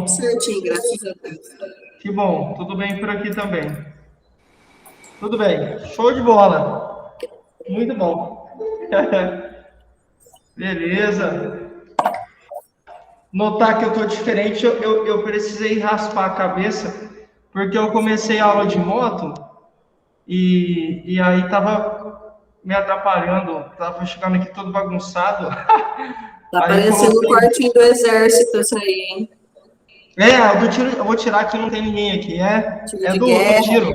Tudo certinho, graças a Deus. Que bom, tudo bem por aqui também. Tudo bem, show de bola. Muito bom. Beleza. Notar que eu tô diferente, eu precisei raspar a cabeça, porque eu comecei a aula de moto e aí tava me atrapalhando, tava chegando aqui todo bagunçado. Tá Aí parecendo o coloquei. quartinho do exército isso aí, hein? O do tiro, eu vou tirar que não tem ninguém aqui. Tiro É de do guerra. tiro.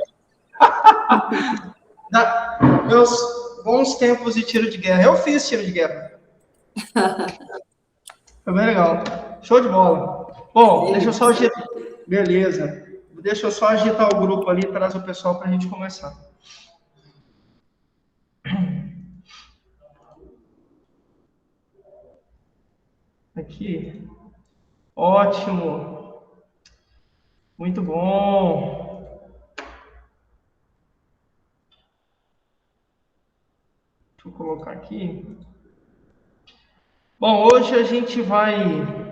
Meus bons tempos de tiro de guerra. Eu fiz tiro de guerra. Foi bem legal. Show de bola. Bom, deixa eu só Delícia. agitar. Beleza. Deixa eu só agitar o grupo ali, traz o pessoal para a gente começar. Aqui. Ótimo. Muito bom. Deixa eu colocar aqui. Bom, hoje a gente vai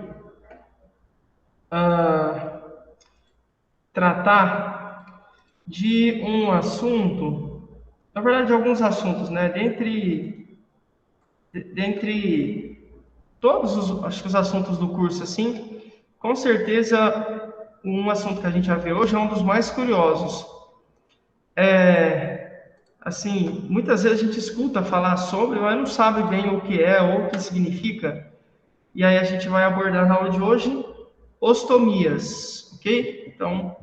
tratar de um assunto, na verdade, de alguns assuntos, né? Dentre todos os, acho que os assuntos do curso, assim, com certeza, um assunto que a gente vai ver hoje é um dos mais curiosos. Assim, muitas vezes a gente escuta falar sobre, mas não sabe bem o que é ou o que significa. E aí a gente vai abordar na aula de hoje ostomias, ok? Então,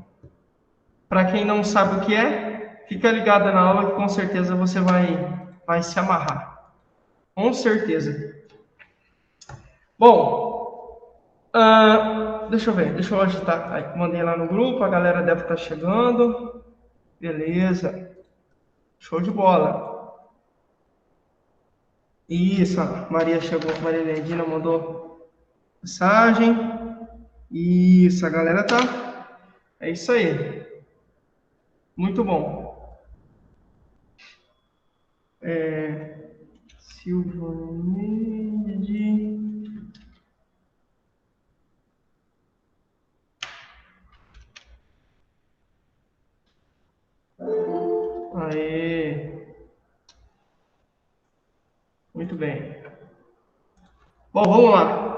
para quem não sabe o que é, fica ligada na aula que com certeza você vai se amarrar. Com certeza. Bom, deixa eu ver, deixa eu agitar. Aí, mandei lá no grupo, a galera deve estar chegando. Beleza. Show de bola. Isso, a Maria chegou, Maria Lendina mandou mensagem. Isso, a galera tá. É isso aí. Muito bom. Silvanide. Aê. Muito bem. Bom, vamos lá.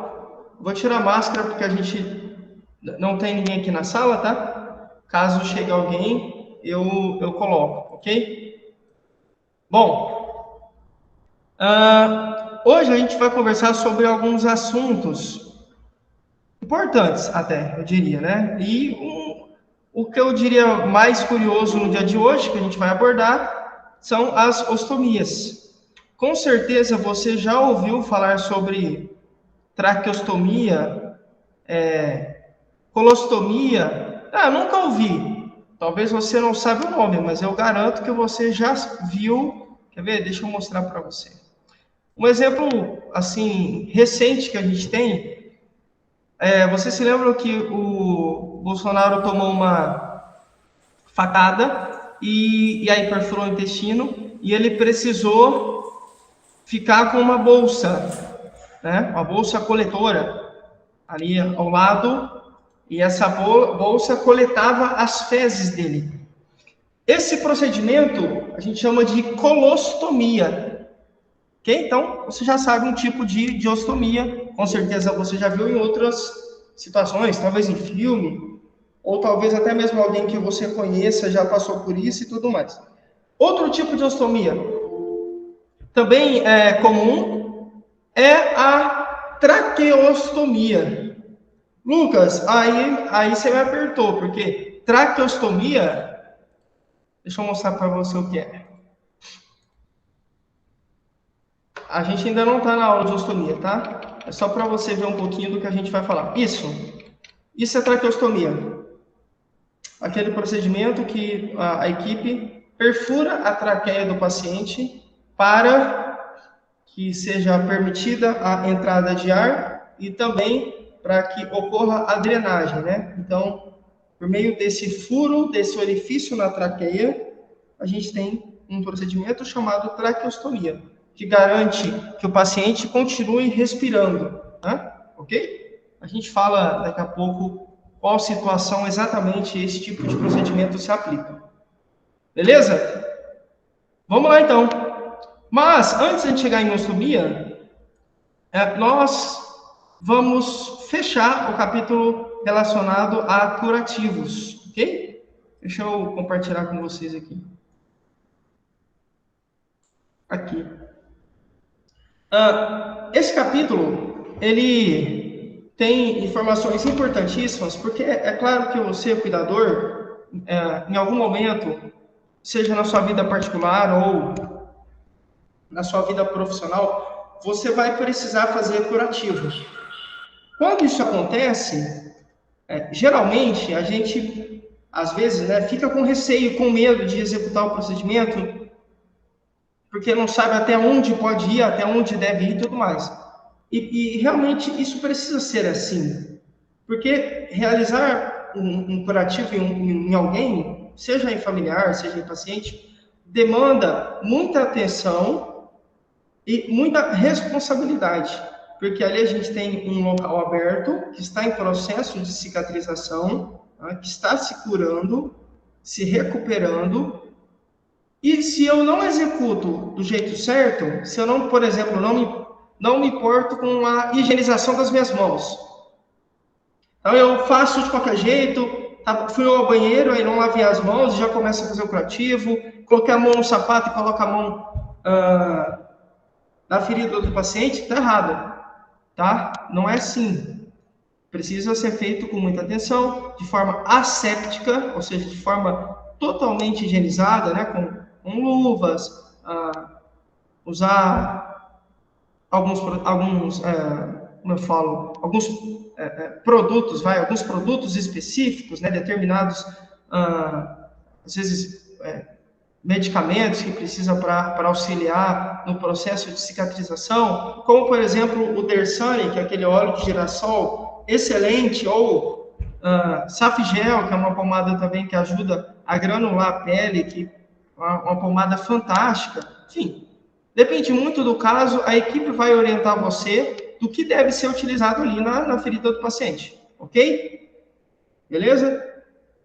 Vou tirar a máscara porque a gente não tem ninguém aqui na sala, tá? Caso chegue alguém, eu coloco, ok? Bom, hoje a gente vai conversar sobre alguns assuntos importantes, até, eu diria, né? O que eu diria mais curioso no dia de hoje, que a gente vai abordar, são as ostomias. Com certeza você já ouviu falar sobre traqueostomia, colostomia. Nunca ouvi. Talvez você não saiba o nome, mas eu garanto que você já viu. Quer ver? Deixa eu mostrar para você. Um exemplo, assim, recente que a gente tem, você se lembra que o Bolsonaro tomou uma facada e aí perfurou o intestino e ele precisou ficar com uma bolsa, né? Uma bolsa coletora ali ao lado, e essa bolsa coletava as fezes dele. Esse procedimento a gente chama de colostomia. Ok? Então, você já sabe um tipo de ostomia, com certeza você já viu em outras situações, talvez em filme, ou talvez até mesmo alguém que você conheça já passou por isso e tudo mais. Outro tipo de ostomia, também é comum, é a traqueostomia. Lucas, aí você me apertou, porque traqueostomia, deixa eu mostrar para você o que é. A gente ainda não está na aula de ostomia, tá? É só para você ver um pouquinho do que a gente vai falar. Isso é traqueostomia. Aquele procedimento que a equipe perfura a traqueia do paciente para que seja permitida a entrada de ar e também para que ocorra a drenagem, né? Então, por meio desse furo, desse orifício na traqueia, a gente tem um procedimento chamado traqueostomia, que garante que o paciente continue respirando, né? Ok? A gente fala daqui a pouco qual situação exatamente esse tipo de procedimento se aplica. Beleza? Vamos lá, então. Mas, antes de a gente chegar em ostomia, nós vamos fechar o capítulo relacionado a curativos, ok? Deixa eu compartilhar com vocês aqui. Aqui. Esse capítulo, ele tem informações importantíssimas, porque é claro que você, cuidador, em algum momento, seja na sua vida particular ou na sua vida profissional, você vai precisar fazer curativos. Quando isso acontece, geralmente a gente, às vezes, fica com receio, com medo de executar o procedimento, porque não sabe até onde pode ir, até onde deve ir e tudo mais. E realmente isso precisa ser assim, porque realizar um curativo em alguém, seja em familiar, seja em paciente, demanda muita atenção e muita responsabilidade, porque ali a gente tem um local aberto, que está em processo de cicatrização, que está se curando, se recuperando, e se eu não executo do jeito certo, se eu não, por exemplo, não me importo com a higienização das minhas mãos, então eu faço de qualquer jeito, fui ao banheiro, aí não lavei as mãos, já começo a fazer o curativo, coloquei a mão no sapato e coloco a mão na ferida do paciente, está errado, tá? Não é assim. Precisa ser feito com muita atenção, de forma asséptica, ou seja, de forma totalmente higienizada, com luvas, usar alguns como eu falo, alguns produtos, alguns produtos específicos, determinados, às vezes, medicamentos que precisa para auxiliar no processo de cicatrização, como, por exemplo, o Dersane, que é aquele óleo de girassol excelente, ou Safgel, que é uma pomada também que ajuda a granular a pele, que é uma pomada fantástica. Enfim, depende muito do caso, a equipe vai orientar você do que deve ser utilizado ali na ferida do paciente, ok? Beleza?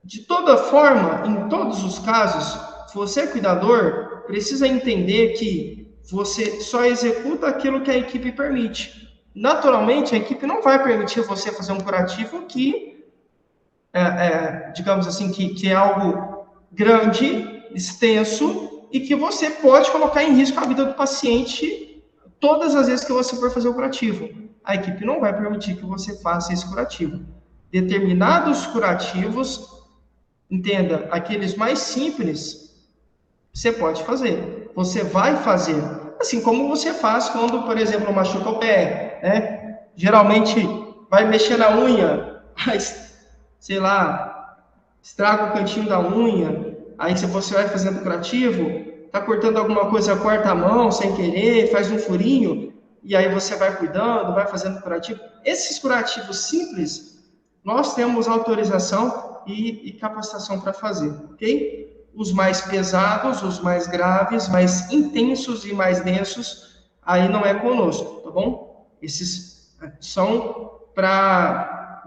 De toda forma, em todos os casos, você, cuidador, precisa entender que você só executa aquilo que a equipe permite. Naturalmente, a equipe não vai permitir você fazer um curativo que, digamos assim, que é algo grande, extenso, e que você pode colocar em risco a vida do paciente todas as vezes que você for fazer o curativo. A equipe não vai permitir que você faça esse curativo. Determinados curativos, entenda, aqueles mais simples, você pode fazer, você vai fazer, assim como você faz quando, por exemplo, machuca o pé, Geralmente vai mexer na unha, mas, sei lá, estraga o cantinho da unha, aí se você vai fazendo curativo, tá cortando alguma coisa, corta a mão sem querer, faz um furinho, e aí você vai cuidando, vai fazendo curativo. Esses curativos simples, nós temos autorização e capacitação para fazer, ok? Os mais pesados, os mais graves, mais intensos e mais densos, aí não é conosco, tá bom? Esses são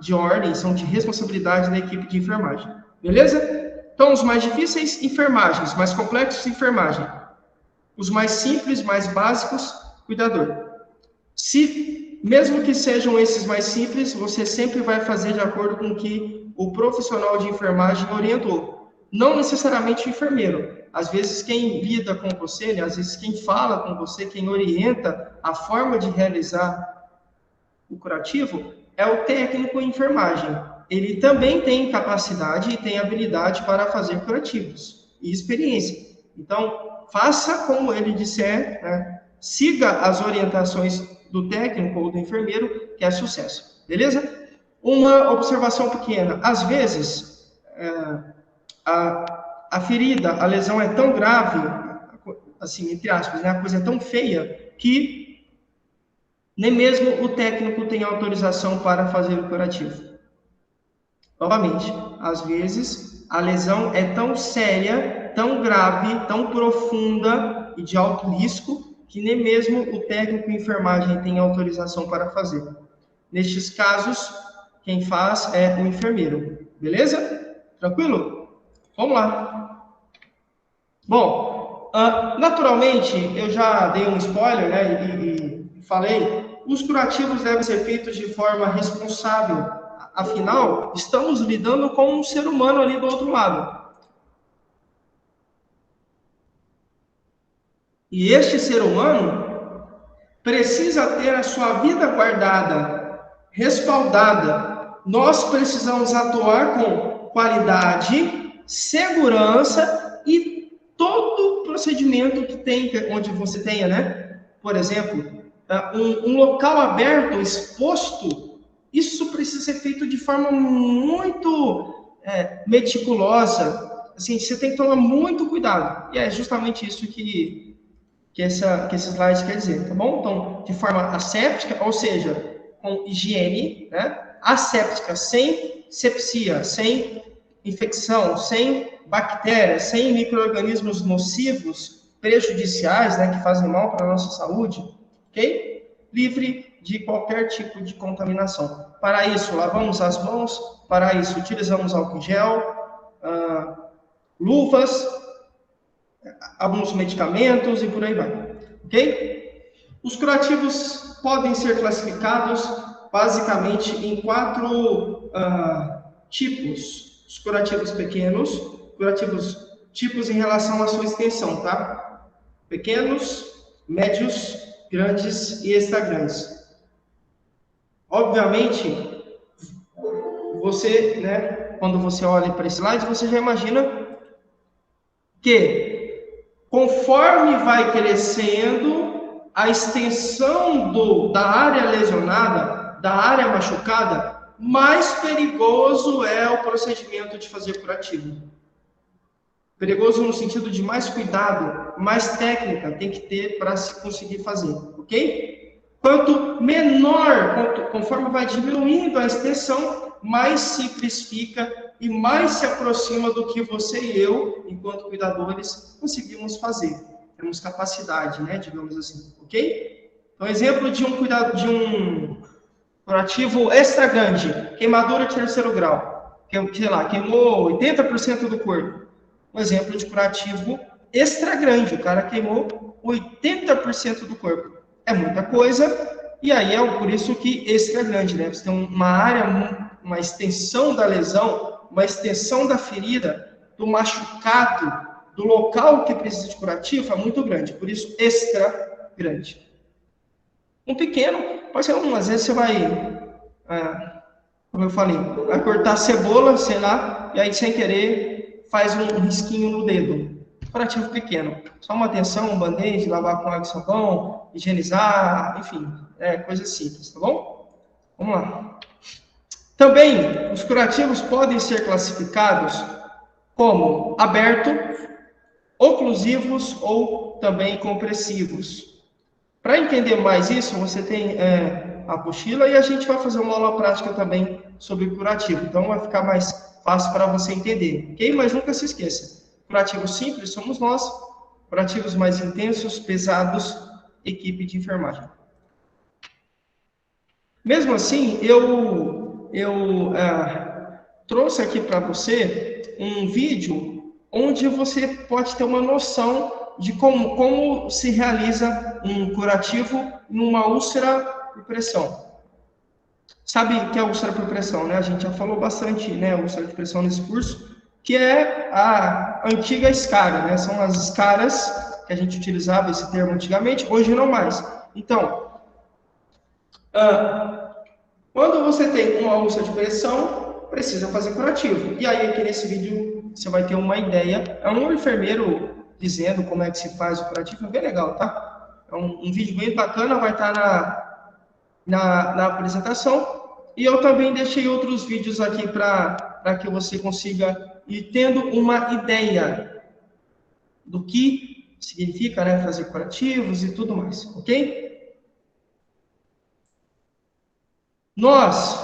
de ordem, são de responsabilidade da equipe de enfermagem, beleza? Então, os mais difíceis, enfermagem, os mais complexos, enfermagem. Os mais simples, mais básicos, cuidador. Mesmo que sejam esses mais simples, você sempre vai fazer de acordo com o que o profissional de enfermagem orientou. Não necessariamente o enfermeiro. Às vezes quem lida com você, às vezes quem fala com você, quem orienta a forma de realizar o curativo, é o técnico em enfermagem. Ele também tem capacidade e tem habilidade para fazer curativos e experiência. Então, faça como ele disser, siga as orientações do técnico ou do enfermeiro, que é sucesso. Beleza? Uma observação pequena. Às vezes, a ferida, a lesão é tão grave, assim, entre aspas, a coisa é tão feia, que nem mesmo o técnico tem autorização para fazer o curativo. Novamente, às vezes, a lesão é tão séria, tão grave, tão profunda e de alto risco, que nem mesmo o técnico de enfermagem tem autorização para fazer. Nestes casos, quem faz é o enfermeiro. Beleza? Tranquilo? Vamos lá. Bom, naturalmente, eu já dei um spoiler, né, e falei, os curativos devem ser feitos de forma responsável. Afinal, estamos lidando com um ser humano ali do outro lado. E este ser humano precisa ter a sua vida guardada, respaldada. Nós precisamos atuar com qualidade, segurança e todo o procedimento que tem, onde você tenha, né? Por exemplo, um local aberto, exposto, isso precisa ser feito de forma muito meticulosa. Assim, você tem que tomar muito cuidado. E é justamente isso que esse slide quer dizer, tá bom? Então, de forma asséptica, ou seja, com higiene, né? Asséptica, sem sepsia, sem infecção, sem bactérias, sem micro-organismos nocivos, prejudiciais, né, que fazem mal para a nossa saúde, ok? Livre de qualquer tipo de contaminação. Para isso, lavamos as mãos, para isso, utilizamos álcool em gel, luvas, alguns medicamentos e por aí vai, ok? Os curativos podem ser classificados basicamente em 4 tipos. Os curativos pequenos, tipos em relação à sua extensão, tá? Pequenos, médios, grandes e extra grandes. Obviamente, você, né, quando você olha para esse slide, você já imagina que conforme vai crescendo a extensão da área lesionada, da área machucada, mais perigoso é o procedimento de fazer curativo. Perigoso no sentido de mais cuidado, mais técnica tem que ter para se conseguir fazer, ok? Quanto menor, conforme vai diminuindo a extensão, mais simples fica e mais se aproxima do que você e eu, enquanto cuidadores, conseguimos fazer. Temos capacidade, né, digamos assim, ok? Então, exemplo de um curativo extra grande, queimadura de 3º grau, sei lá, queimou 80% do corpo. Um exemplo de curativo extra grande, o cara queimou 80% do corpo. É muita coisa, e aí é por isso que extra grande, né? Você tem uma área, uma extensão da lesão, uma extensão da ferida, do machucado, do local que precisa de curativo é muito grande, por isso extra grande. Um pequeno, pode ser às vezes você vai, como eu falei, vai cortar cebola, sei lá, e aí sem querer faz um risquinho no dedo. Curativo pequeno, só uma atenção, um band-aid, lavar com água e sabão, higienizar, enfim, coisas simples, tá bom? Vamos lá. Também, os curativos podem ser classificados como aberto, oclusivos ou também compressivos. Para entender mais isso, você tem a apostila e a gente vai fazer uma aula prática também sobre curativo. Então, vai ficar mais fácil para você entender, ok? Mas nunca se esqueça, curativos simples somos nós, curativos mais intensos, pesados, equipe de enfermagem. Mesmo assim, eu trouxe aqui para você um vídeo onde você pode ter uma noção de como se realiza um curativo numa úlcera por pressão. Sabe o que é úlcera por pressão, né? A gente já falou bastante, né, úlcera de pressão nesse curso, que é a antiga escara, né? São as escaras que a gente utilizava esse termo antigamente, hoje não mais. Então, quando você tem uma úlcera de pressão, precisa fazer curativo. E aí, aqui nesse vídeo, você vai ter uma ideia. É um enfermeiro dizendo como é que se faz o curativo, é bem legal, tá? É um vídeo bem bacana, vai estar na apresentação. E eu também deixei outros vídeos aqui para que você consiga ir tendo uma ideia do que significa, né, fazer curativos e tudo mais, ok? Nós,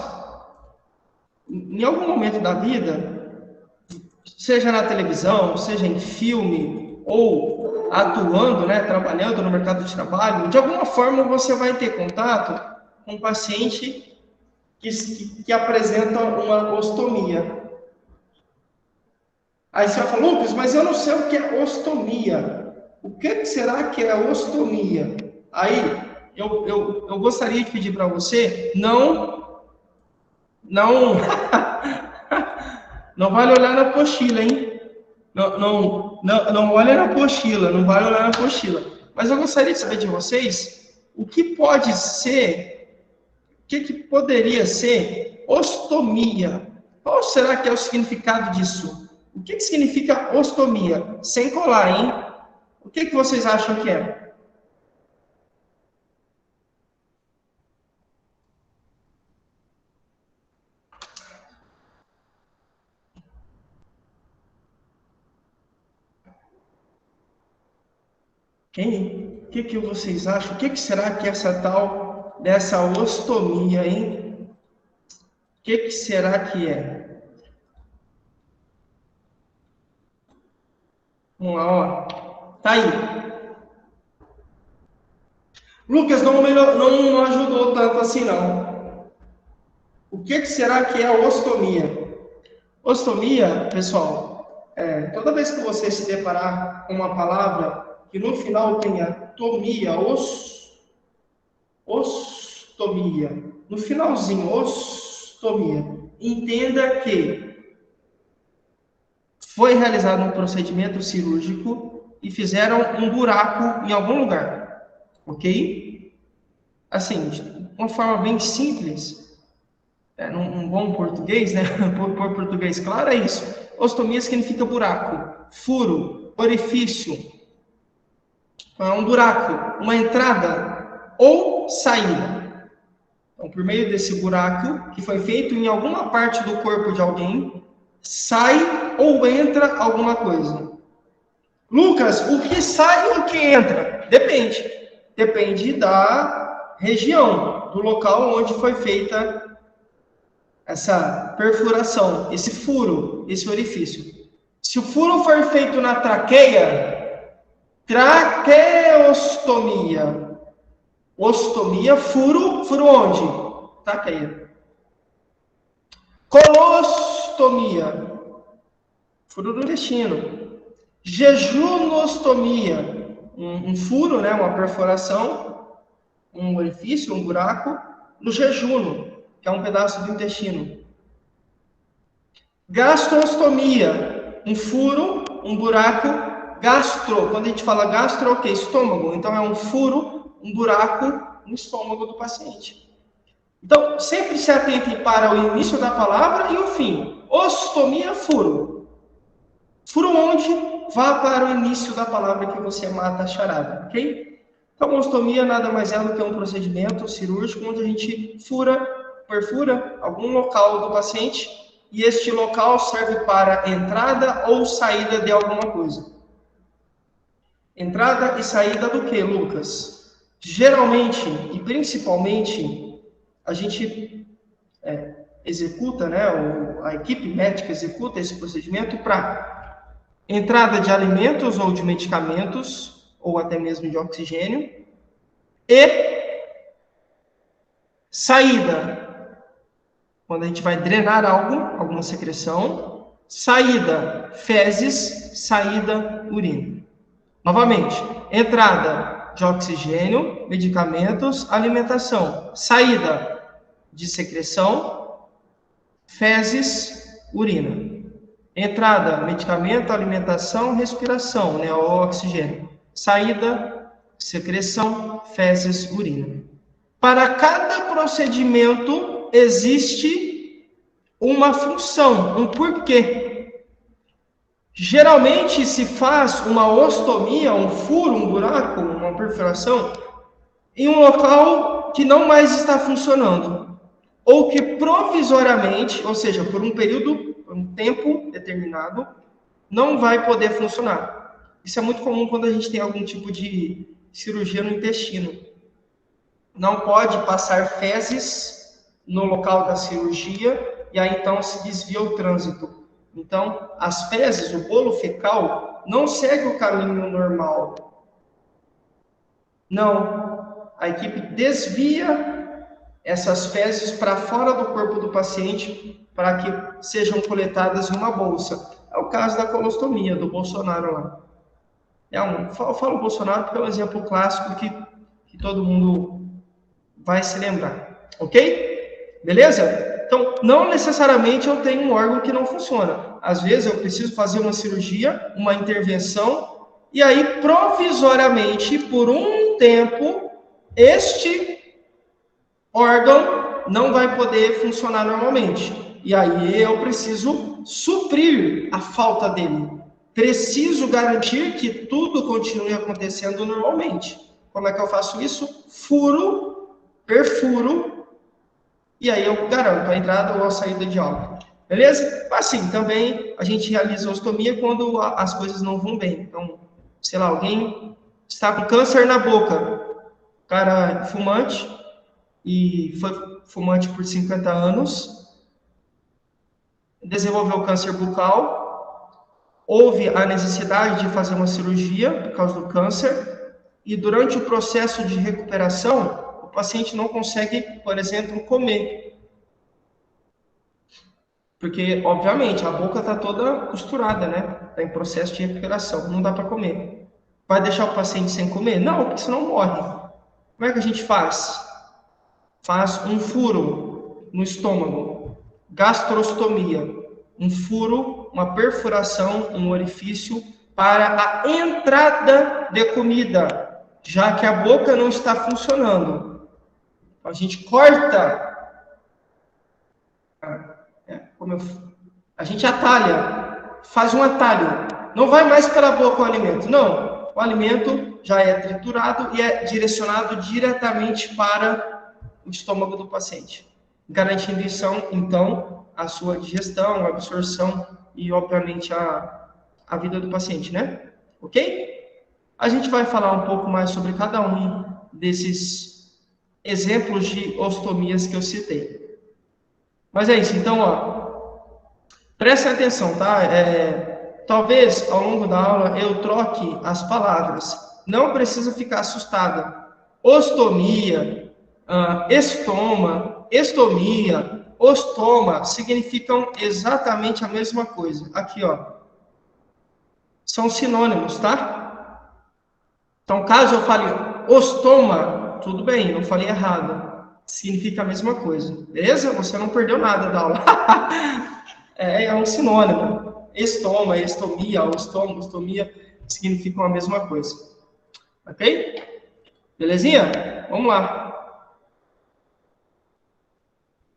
em algum momento da vida, seja na televisão, seja em filme, ou atuando, né, trabalhando no mercado de trabalho, de alguma forma você vai ter contato com um paciente que apresentam uma ostomia. Aí você vai falar, Lucas, mas eu não sei o que é ostomia. O que será que é ostomia? Aí, eu gostaria de pedir para você, não, não vale olhar na apostila, hein? Não olha na apostila, não vale olhar na apostila. Mas eu gostaria de saber de vocês o que pode ser, o que poderia ser ostomia. Qual será que é o significado disso? O que significa ostomia? Sem colar, hein? O que vocês acham que é? Quem? O que vocês acham? O que será que é essa tal dessa ostomia, hein? O que será que é? Vamos lá, ó. Tá aí. Lucas não ajudou tanto assim, não. O que será que é a ostomia? Ostomia, pessoal, toda vez que você se deparar com uma palavra que no final tenha tomia, ostomia, no finalzinho, ostomia, entenda que foi realizado um procedimento cirúrgico e fizeram um buraco em algum lugar, ok? Assim, de uma forma bem simples, num bom português, né? Por português claro, é isso. Ostomia significa buraco, furo, orifício. É um buraco, uma entrada ou saída. Então, por meio desse buraco, que foi feito em alguma parte do corpo de alguém, sai ou entra alguma coisa. Lucas, o que sai e o que entra? Depende. Depende da região, do local onde foi feita essa perfuração, esse furo, esse orifício. Se o furo for feito na traqueia, traqueostomia. Ostomia, furo onde? Traqueia. Colostomia, furo do intestino. Jejunostomia, um furo, né, uma perfuração, um orifício, um buraco, no jejuno, que é um pedaço do intestino. Gastrostomia, um furo, um buraco, gastro, quando a gente fala gastro, o que? Estômago, então é um furo, um buraco no estômago do paciente. Então, sempre se atentem para o início da palavra e o fim. Ostomia, furo. Furo onde? Vá para o início da palavra que você mata a charada, ok? Então, ostomia nada mais é do que um procedimento cirúrgico onde a gente perfura algum local do paciente e este local serve para entrada ou saída de alguma coisa. Entrada e saída do que, Lucas? Geralmente e principalmente a gente executa, né, a equipe médica executa esse procedimento para entrada de alimentos ou de medicamentos, ou até mesmo de oxigênio, e saída, quando a gente vai drenar algo, alguma secreção, saída, fezes, saída, urina. Novamente, entrada de oxigênio, medicamentos, alimentação, saída de secreção, fezes, urina. Entrada, medicamento, alimentação, respiração, né, o oxigênio. Saída, secreção, fezes, urina. Para cada procedimento existe uma função, um porquê. Geralmente se faz uma ostomia, um furo, um buraco, uma perfuração, em um local que não mais está funcionando, ou que provisoriamente, ou seja, por um período, por um tempo determinado, não vai poder funcionar. Isso é muito comum quando a gente tem algum tipo de cirurgia no intestino. Não pode passar fezes no local da cirurgia e aí então se desvia o trânsito. Então, as fezes, o bolo fecal, não segue o caminho normal. Não. A equipe desvia essas fezes para fora do corpo do paciente para que sejam coletadas em uma bolsa. É o caso da colostomia do Bolsonaro lá. Eu falo Bolsonaro porque é um exemplo clássico que todo mundo vai se lembrar, ok? Beleza? Então, não necessariamente eu tenho um órgão que não funciona. Às vezes eu preciso fazer uma cirurgia, uma intervenção, e aí provisoriamente, por um tempo, este órgão não vai poder funcionar normalmente. E aí eu preciso suprir a falta dele. Preciso garantir que tudo continue acontecendo normalmente. Como é que eu faço isso? Furo, perfuro, e aí eu garanto a entrada ou a saída de algo. Beleza? Assim, também a gente realiza ostomia quando as coisas não vão bem. Então, sei lá, alguém está com câncer na boca, cara fumante, e foi fumante por 50 anos, desenvolveu câncer bucal, houve a necessidade de fazer uma cirurgia por causa do câncer, e durante o processo de recuperação, o paciente não consegue, por exemplo, comer. Porque, obviamente, a boca está toda costurada, né? Está em processo de recuperação, não dá para comer. Vai deixar o paciente sem comer? Não, porque senão morre. Como é que a gente faz? Faz um furo no estômago, gastrostomia, um furo, uma perfuração, um orifício para a entrada de comida, já que a boca não está funcionando. A gente corta, a gente atalha, faz um atalho. Não vai mais pela boca o alimento, não. O alimento já é triturado e é direcionado diretamente para o estômago do paciente, garantindo então a sua digestão, a absorção e, obviamente, a vida do paciente, né? Ok? A gente vai falar um pouco mais sobre cada um desses exemplos de ostomias que eu citei. Mas é isso, então, prestem atenção, tá? Talvez ao longo da aula eu troque as palavras. Não precisa ficar assustada. Ostomia, estoma, estomia, ostoma significam exatamente a mesma coisa. Aqui, ó. São sinônimos, tá? Então, caso eu fale ostoma, tudo bem, eu falei errado. Significa a mesma coisa. Beleza? Você não perdeu nada da aula. É um sinônimo. Estoma, estomia, ostoma, ostomia significam a mesma coisa. Ok? Belezinha? Vamos lá.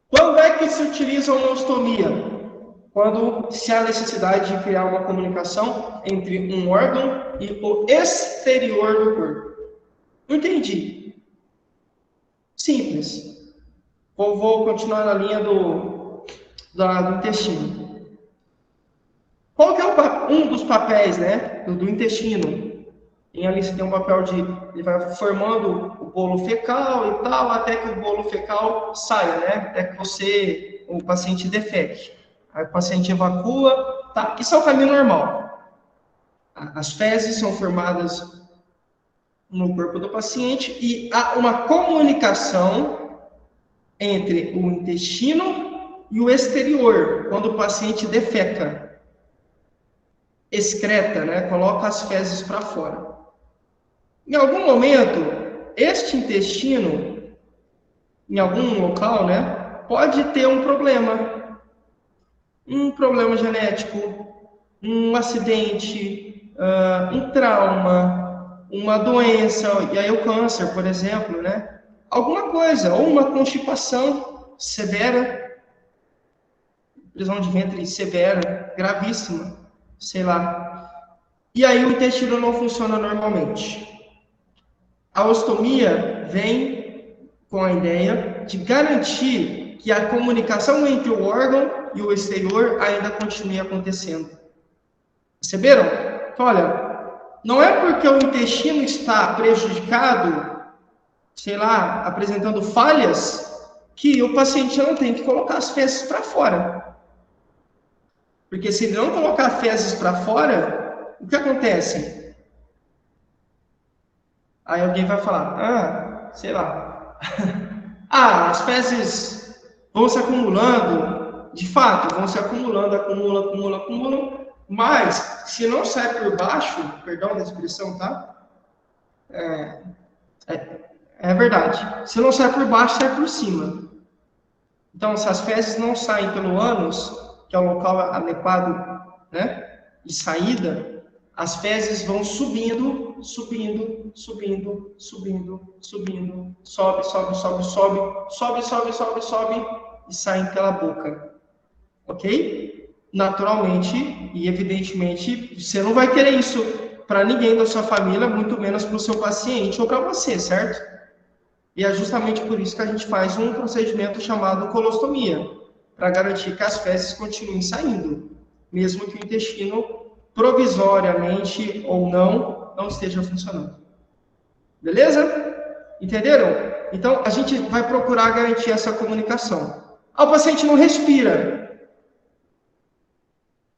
Quando é que se utiliza uma ostomia? Quando se há necessidade de criar uma comunicação entre um órgão e o exterior do corpo. Entendi. Simples. Vou continuar na linha do intestino. Qual que é um dos papéis, né, do intestino? Ali você tem um papel ele vai formando o bolo fecal e tal, até que o bolo fecal saia, né? Até que o paciente defeque. Aí o paciente evacua, tá? Isso é o caminho normal. As fezes são formadas no corpo do paciente e há uma comunicação entre o intestino e o exterior, quando o paciente defeca, excreta, né? Coloca as fezes para fora. Em algum momento, este intestino, em algum local, né, pode ter um problema genético, um acidente, um trauma, uma doença, e aí o câncer, por exemplo, né? Alguma coisa, ou uma constipação severa, prisão de ventre severa, gravíssima, sei lá. E aí o intestino não funciona normalmente. A ostomia vem com a ideia de garantir que a comunicação entre o órgão e o exterior ainda continue acontecendo. Perceberam? Então, olha, não é porque o intestino está prejudicado, sei lá, apresentando falhas, que o paciente não tem que colocar as fezes para fora. Porque se ele não colocar fezes para fora, o que acontece? Aí alguém vai falar, sei lá. as fezes vão se acumulando, de fato, vão se acumulando, acumulam, mas se não sai por baixo, perdão da expressão, tá? É verdade. Se não sai por baixo, sai por cima. Então, se as fezes não saem pelo ânus, que é o local adequado, né, de saída, as fezes vão subindo, sobe, e saem pela boca. Ok? Naturalmente e evidentemente, você não vai querer isso para ninguém da sua família, muito menos para o seu paciente ou para você, certo? E é justamente por isso que a gente faz um procedimento chamado colostomia, para garantir que as fezes continuem saindo, mesmo que o intestino, provisoriamente ou não esteja funcionando. Beleza? Entenderam? Então, a gente vai procurar garantir essa comunicação. O paciente não respira.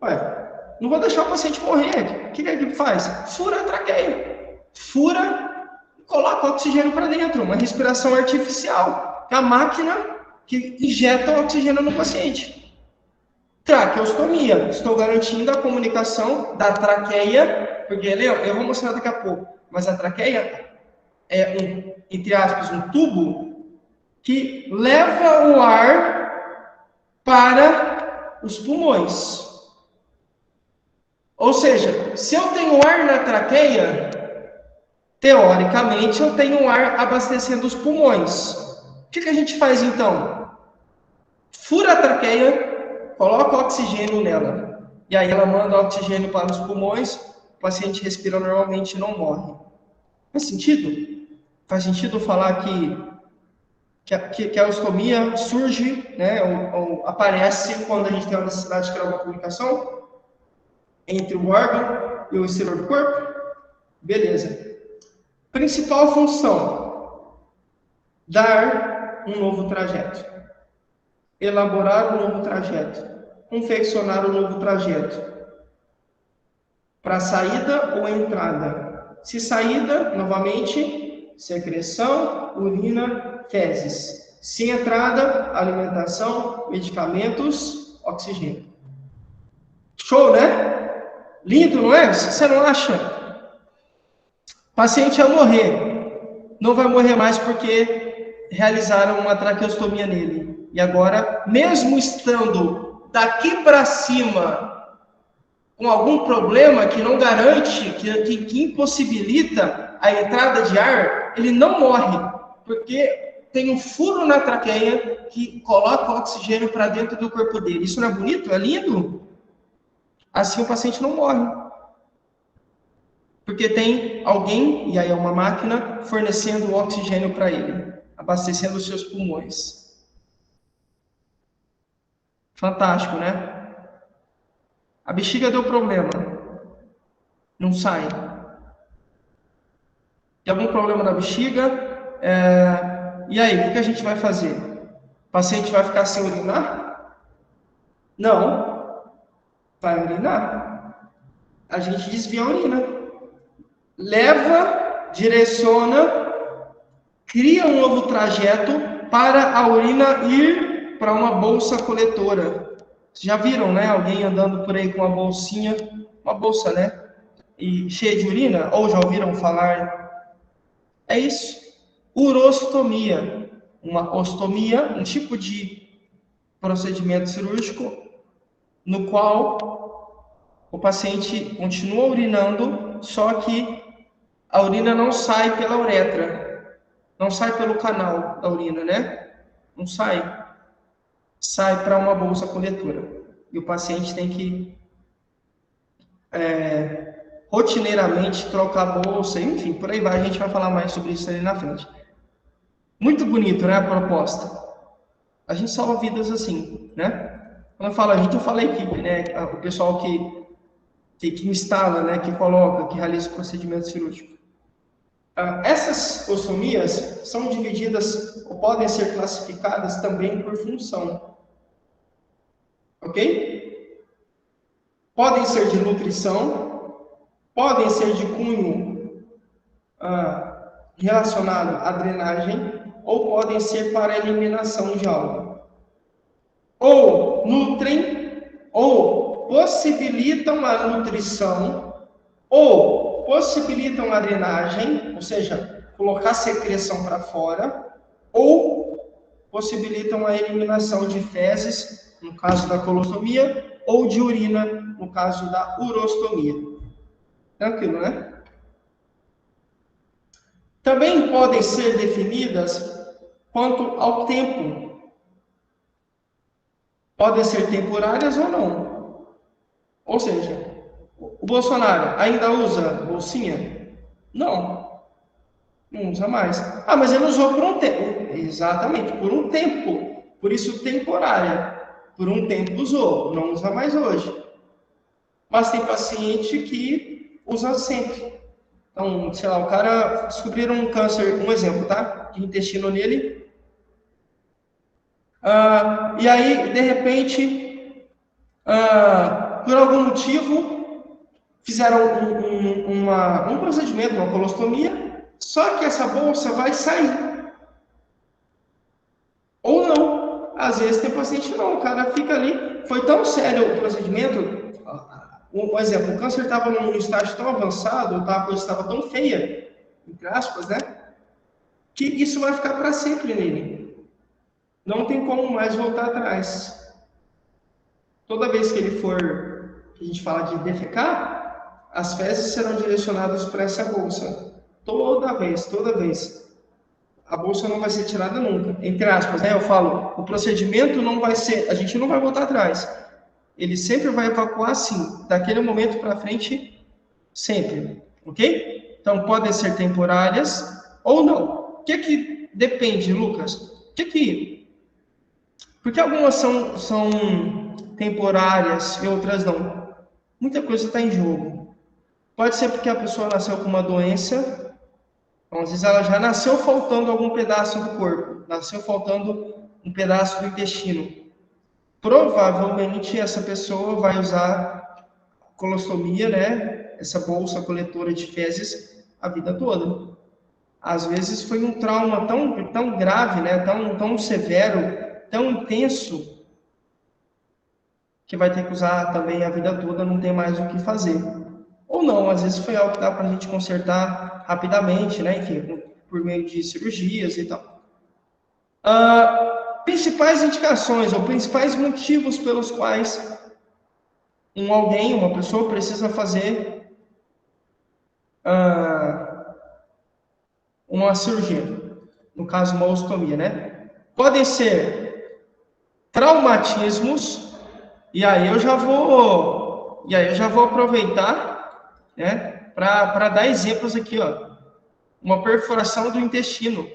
Ué, não vou deixar o paciente morrer. O que a equipe faz? Fura a traqueia. Fura e coloca oxigênio para dentro. Uma respiração artificial. É a máquina que injeta o oxigênio no paciente. Traqueostomia. Estou garantindo a comunicação da traqueia, porque eu vou mostrar daqui a pouco, mas a traqueia é entre aspas, um tubo que leva o ar para os pulmões. Ou seja, se eu tenho ar na traqueia, teoricamente eu tenho ar abastecendo os pulmões. O que a gente faz então? Fura a traqueia, coloca oxigênio nela. E aí ela manda oxigênio para os pulmões, o paciente respira normalmente e não morre. Faz sentido? Faz sentido falar que a ostomia surge, né, ou aparece quando a gente tem a necessidade de criar uma comunicação entre o órgão e o exterior do corpo? Beleza. Principal função: dar um novo trajeto, elaborar um novo trajeto, confeccionar um novo trajeto. Para saída ou entrada? Se saída, novamente, secreção, urina, fezes. Se entrada, alimentação, medicamentos, oxigênio. Show, né? Lindo, não é? Você não acha? O paciente ia morrer. Não vai morrer mais porque realizaram uma traqueostomia nele. E agora, mesmo estando daqui para cima com algum problema que não garante, que impossibilita a entrada de ar, ele não morre, porque tem um furo na traqueia que coloca o oxigênio para dentro do corpo dele. Isso não é bonito? É lindo? Assim o paciente não morre. Porque tem alguém, e aí é uma máquina, fornecendo o oxigênio para ele, abastecendo os seus pulmões. Fantástico, né? A bexiga deu problema. Não sai. Tem algum problema na bexiga? E aí, o que a gente vai fazer? O paciente vai ficar sem urinar? Não. Vai urinar. A gente desvia a urina. Leva, direciona, cria um novo trajeto para a urina ir para uma bolsa coletora. Vocês já viram, né? Alguém andando por aí com uma bolsinha, uma bolsa, né? E cheia de urina? Ou já ouviram falar? É isso. Urostomia. Uma ostomia, um tipo de procedimento cirúrgico no qual o paciente continua urinando, só que a urina não sai pela uretra, não sai pelo canal da urina, né? Não sai. Sai para uma bolsa coletora. E o paciente tem que rotineiramente trocar a bolsa, enfim, por aí vai, a gente vai falar mais sobre isso ali na frente. Muito bonito, né, a proposta. A gente salva vidas assim, né? Quando eu falo a gente, eu falo a equipe, né? O pessoal que instala, né, que coloca, que realiza o procedimento cirúrgico. Essas ostomias são divididas, ou podem ser classificadas também por função. Ok? Podem ser de nutrição, podem ser de cunho relacionado à drenagem, ou podem ser para eliminação de algo. Ou nutrem, ou possibilitam a nutrição, ou possibilitam a drenagem, ou seja, colocar secreção para fora, ou possibilitam a eliminação de fezes, no caso da colostomia, ou de urina, no caso da urostomia. Tranquilo, né? Também podem ser definidas quanto ao tempo. Podem ser temporárias ou não. Ou seja, o Bolsonaro ainda usa bolsinha? Não. Não usa mais. Ah, mas ele usou por um tempo. Exatamente, por um tempo. Por isso, temporária. Por um tempo usou, não usa mais hoje. Mas tem paciente que usa sempre. Então, sei lá, o cara descobriram um câncer, um exemplo, tá? De intestino nele. E aí, de repente, por algum motivo, fizeram um procedimento, uma colostomia, só que essa bolsa vai sair. Ou não. Às vezes tem paciente não, o cara fica ali. Foi tão sério o procedimento. Um exemplo, o câncer estava num estágio tão avançado, a coisa estava tão feia, entre aspas, né? Que isso vai ficar para sempre nele. Não tem como mais voltar atrás. Toda vez que ele for, que a gente fala de defecar, as fezes serão direcionadas para essa bolsa. Toda vez, toda vez. A bolsa não vai ser tirada nunca. Entre aspas, né? Eu falo, o procedimento não vai ser, a gente não vai voltar atrás. Ele sempre vai evacuar assim, daquele momento para frente, sempre. Ok? Então, podem ser temporárias ou não. O que depende, Lucas? Porque algumas são temporárias e outras não. Muita coisa está em jogo. Pode ser porque a pessoa nasceu com uma doença, então, às vezes ela já nasceu faltando algum pedaço do corpo, nasceu faltando um pedaço do intestino. Provavelmente essa pessoa vai usar colostomia, né? Essa bolsa coletora de fezes a vida toda. Às vezes foi um trauma tão grave, né? Tão severo, tão intenso, que vai ter que usar também a vida toda, não tem mais o que fazer. Ou não, às vezes foi algo que dá para a gente consertar rapidamente, né? Enfim, por meio de cirurgias e tal. Principais indicações ou principais motivos pelos quais uma pessoa precisa fazer uma cirurgia, no caso uma ostomia, né? Podem ser traumatismos, e aí eu já vou aproveitar, né, para dar exemplos aqui, ó. Uma perfuração do intestino,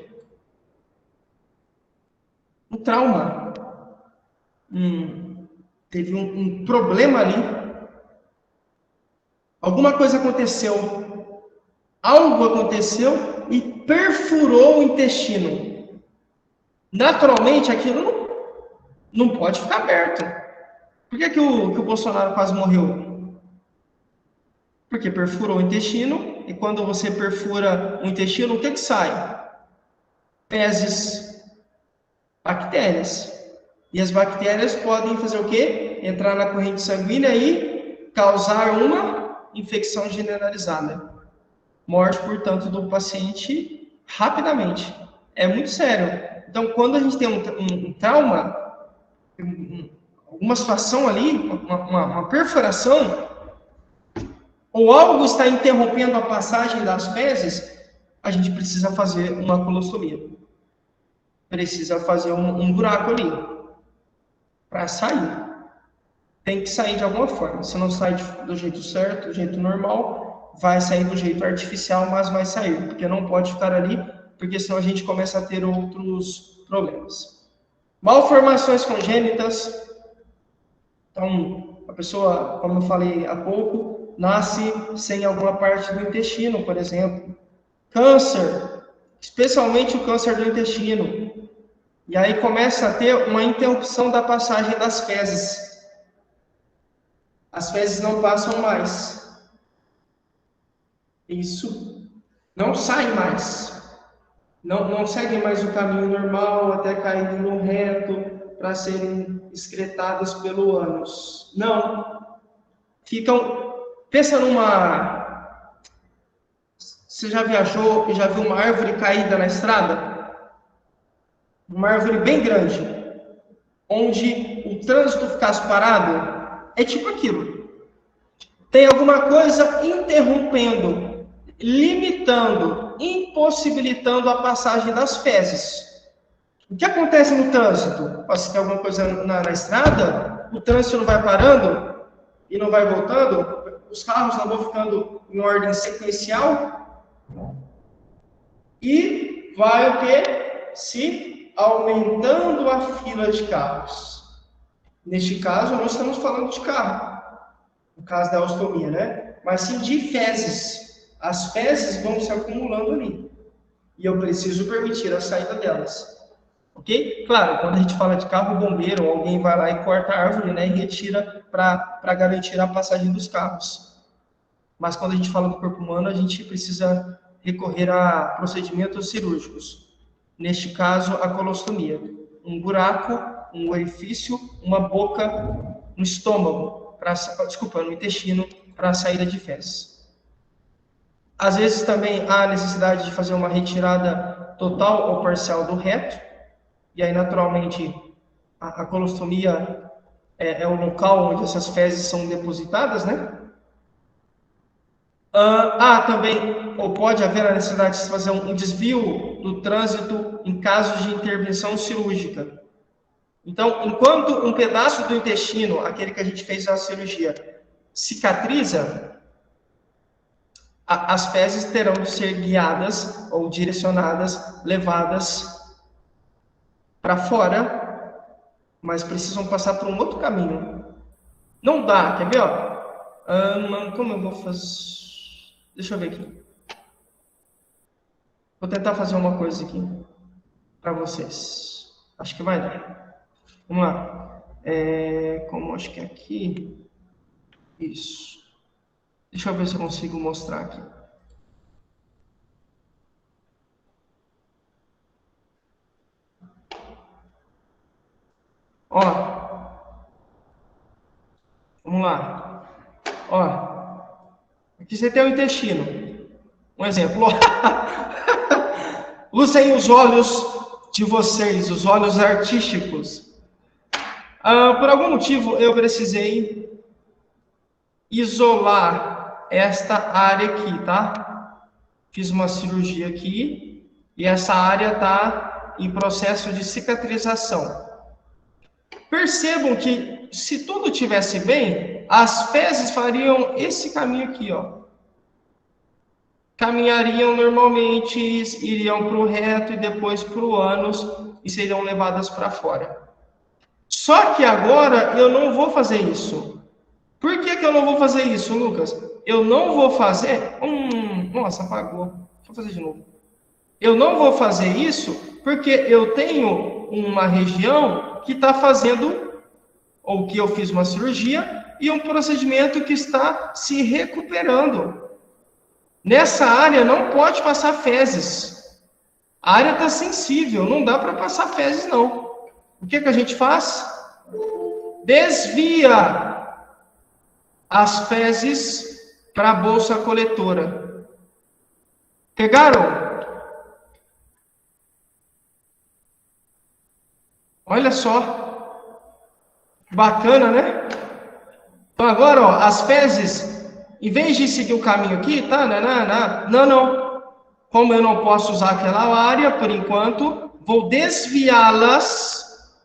um trauma, teve um problema ali, algo aconteceu e perfurou o intestino. Naturalmente, aquilo não pode ficar aberto. Por que o Bolsonaro quase morreu? Porque perfurou o intestino, e quando você perfura o intestino, o que sai? Fezes, bactérias. E as bactérias podem fazer o quê? Entrar na corrente sanguínea e causar uma infecção generalizada. Morte, portanto, do paciente rapidamente. É muito sério. Então, quando a gente tem um trauma, alguma situação ali, uma perfuração, ou algo está interrompendo a passagem das fezes, a gente precisa fazer uma colostomia. Precisa fazer um buraco ali para sair. Tem que sair de alguma forma. Se não sai do jeito certo, do jeito normal, vai sair do jeito artificial, mas vai sair, porque não pode ficar ali, porque senão a gente começa a ter outros problemas. Malformações congênitas. Então, a pessoa, como eu falei há pouco, nasce sem alguma parte do intestino, por exemplo. Câncer, especialmente o câncer do intestino. E aí começa a ter uma interrupção da passagem das fezes. As fezes não passam mais. Isso. Não sai mais. não seguem mais o caminho normal até caírem no reto para serem excretadas pelo ânus. Não. Ficam. Pensa numa. Você já viajou e já viu uma árvore caída na estrada? Uma árvore bem grande, onde o trânsito ficasse parado? É tipo aquilo. Tem alguma coisa interrompendo, limitando, impossibilitando a passagem das fezes. O que acontece no trânsito? Se tem alguma coisa na estrada, o trânsito não vai parando e não vai voltando, os carros não vão ficando em ordem sequencial e vai o quê? Se aumentando a fila de carros. Neste caso, nós estamos falando de carro, no caso da ostomia, né? Mas sim de fezes. As fezes vão se acumulando ali. E eu preciso permitir a saída delas. Ok? Claro, quando a gente fala de carro bombeiro, alguém vai lá e corta a árvore, né, e retira para garantir a passagem dos carros. Mas quando a gente fala do corpo humano, a gente precisa recorrer a procedimentos cirúrgicos. Neste caso, a colostomia. Um buraco, um orifício, uma boca no estômago, no intestino, para a saída de fezes. Às vezes também há necessidade de fazer uma retirada total ou parcial do reto, e aí, naturalmente, a colostomia é o local onde essas fezes são depositadas, né? Também, ou pode haver a necessidade de fazer um desvio do trânsito em casos de intervenção cirúrgica. Então, enquanto um pedaço do intestino, aquele que a gente fez na cirurgia, cicatriza, as fezes terão de ser guiadas ou direcionadas, levadas para fora, mas precisam passar por um outro caminho. Não dá, quer ver? Como eu vou fazer? Deixa eu ver aqui. Vou tentar fazer uma coisa aqui para vocês. Acho que vai dar. Vamos lá. Como acho que é aqui. Isso. Deixa eu ver se eu consigo mostrar aqui. Vamos lá. Aqui você tem o intestino. Um exemplo. Usem os olhos de vocês, os olhos artísticos. Por algum motivo, eu precisei isolar esta área aqui, tá? Fiz uma cirurgia aqui e essa área está em processo de cicatrização. Percebam que, se tudo tivesse bem, as fezes fariam esse caminho aqui, ó. Caminhariam normalmente, iriam para o reto e depois para o ânus e seriam levadas para fora. Só que agora eu não vou fazer isso. Por que eu não vou fazer isso, Lucas? Eu não vou fazer... Nossa, apagou. Deixa eu fazer de novo. Eu não vou fazer isso porque eu tenho uma região que está fazendo, ou que eu fiz uma cirurgia, e um procedimento que está se recuperando. Nessa área não pode passar fezes. A área está sensível, não dá para passar fezes, não. O que a gente faz? Desvia as fezes para a bolsa coletora. Pegaram? Olha só. Bacana, né? Então agora, as fezes, em vez de seguir o caminho aqui, tá? Não. Como eu não posso usar aquela área, por enquanto, vou desviá-las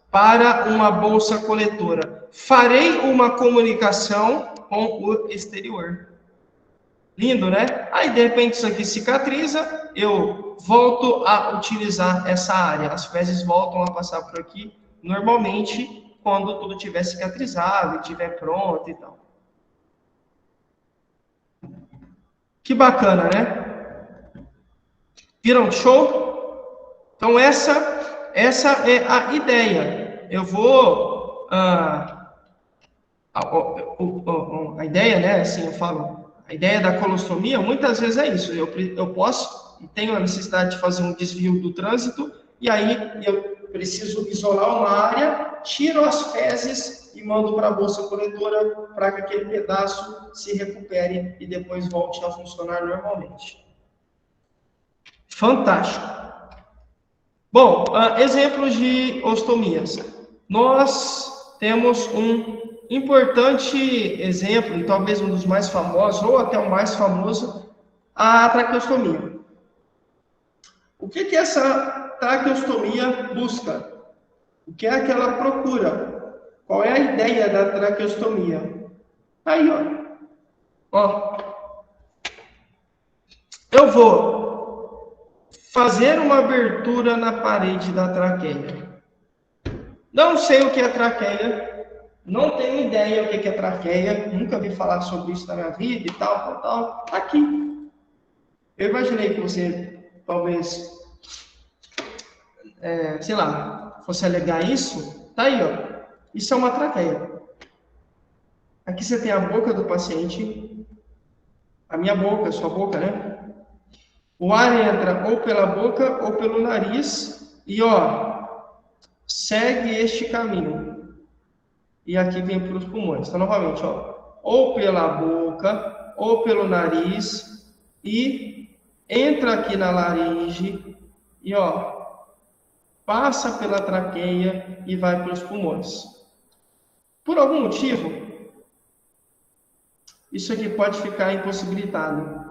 para uma bolsa coletora. Farei uma comunicação com o exterior. Lindo, né? Aí, de repente, isso aqui cicatriza, eu volto a utilizar essa área. As fezes voltam a passar por aqui, normalmente, quando tudo estiver cicatrizado, estiver pronto e tal. Que bacana, né? Viram show? Então, essa é a ideia. Eu vou... a ideia, né? Assim, eu falo... A ideia da colostomia, muitas vezes é isso. Eu posso e tenho a necessidade de fazer um desvio do trânsito, e aí eu preciso isolar uma área, tiro as fezes e mando para a bolsa coletora para que aquele pedaço se recupere e depois volte a funcionar normalmente. Fantástico. Bom, exemplos de ostomias. Nós temos um importante exemplo, e talvez um dos mais famosos, ou até o mais famoso, a traqueostomia. O que essa traqueostomia busca? O que é que ela procura? Qual é a ideia da traqueostomia? Aí, ó. Eu vou fazer uma abertura na parede da traqueia. Não sei o que é traqueia, não tenho ideia o que é traqueia, nunca vi falar sobre isso na minha vida e tal. Tá aqui. Eu imaginei que você, talvez, sei lá, fosse alegar isso. Tá aí, ó. Isso é uma traqueia. Aqui você tem a boca do paciente, a minha boca, a sua boca, né? O ar entra ou pela boca ou pelo nariz e, ó, segue este caminho. E aqui vem para os pulmões. Então, novamente, ó, ou pela boca ou pelo nariz e entra aqui na laringe e, ó, passa pela traqueia e vai para os pulmões. Por algum motivo, isso aqui pode ficar impossibilitado.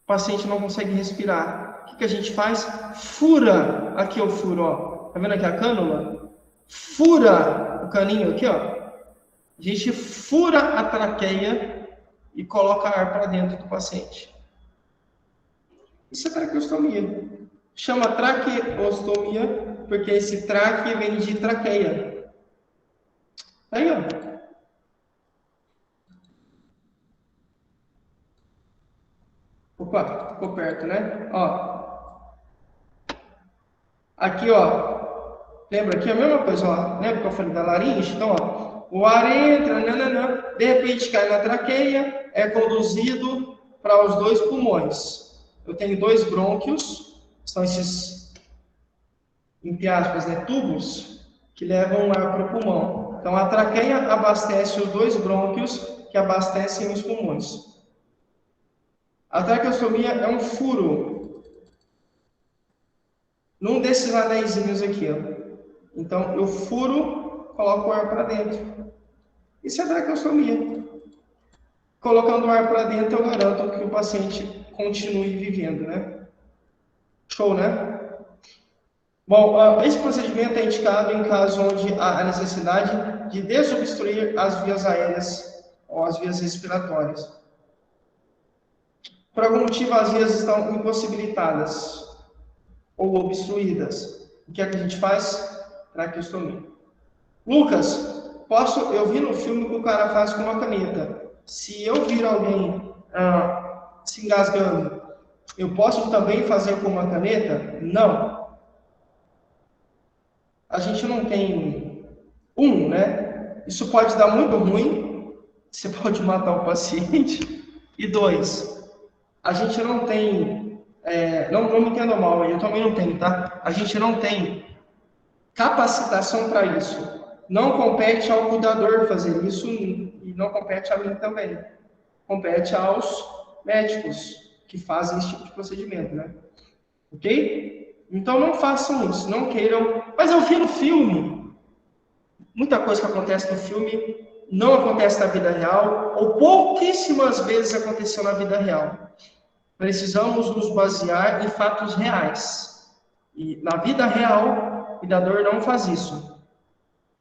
O paciente não consegue respirar. O que a gente faz? Fura aqui o furo, ó. Tá vendo aqui a cânula? Fura o caninho aqui, ó. A gente fura a traqueia e coloca ar para dentro do paciente. Isso é traqueostomia. Chama traqueostomia porque esse traque vem de traqueia. Aí, ó. Opa, ficou perto, né? Ó. Aqui, ó. Lembra aqui a mesma coisa, ó. Lembra que eu falei da laringe? Então, ó. O ar entra, de repente cai na traqueia, é conduzido para os dois pulmões. Eu tenho dois brônquios, são esses, entre aspas, né, tubos, que levam ar para o pulmão. Então, a traqueia abastece os dois brônquios, que abastecem os pulmões. A traqueostomia é um furo num desses anéisinhos aqui, ó. Então, eu furo, coloco o ar para dentro. Isso é traqueostomia. Colocando o ar para dentro, eu garanto que o paciente continue vivendo, né? Show, né? Bom, esse procedimento é indicado em caso onde há a necessidade de desobstruir as vias aéreas ou as vias respiratórias. Por algum motivo, as vias estão impossibilitadas ou obstruídas. O que é que a gente faz? Traqueostomia. Lucas, eu vi no filme que o cara faz com uma caneta. Se eu vir alguém se engasgando, eu posso também fazer com uma caneta? Não. A gente não tem né? Isso pode dar muito ruim, você pode matar o paciente. E 2, a gente não tem, não me entenda mal, eu também não tenho, tá? A gente não tem capacitação para isso. Não compete ao cuidador fazer isso e não compete a mim também. Compete aos médicos que fazem esse tipo de procedimento, né? Ok? Então não façam isso, não queiram. Mas eu vi no filme, muita coisa que acontece no filme não acontece na vida real, ou pouquíssimas vezes aconteceu na vida real. Precisamos nos basear em fatos reais. E na vida real, o cuidador não faz isso.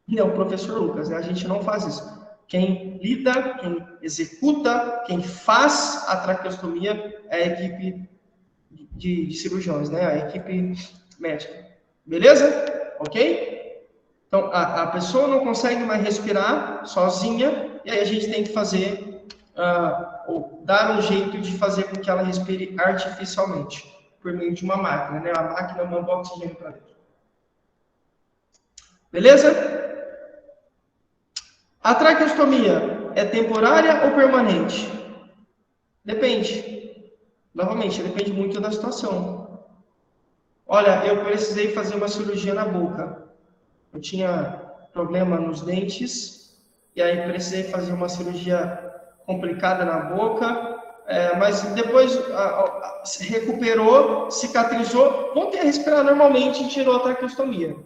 Não, professor Lucas, né? A gente não faz isso. Quem lida, quem executa, quem faz a traqueostomia é a equipe de cirurgiões, né? A equipe médica. Beleza? Ok? Então, a pessoa não consegue mais respirar sozinha, e aí a gente tem que fazer, ou dar um jeito de fazer com que ela respire artificialmente, por meio de uma máquina, né? A máquina manda oxigênio para dentro. Beleza? A traqueostomia é temporária ou permanente? Depende. Novamente, depende muito da situação. Olha, eu precisei fazer uma cirurgia na boca. Eu tinha problema nos dentes, e aí precisei fazer uma cirurgia complicada na boca, mas depois se recuperou, cicatrizou, voltei a respirar normalmente e tirou a traqueostomia.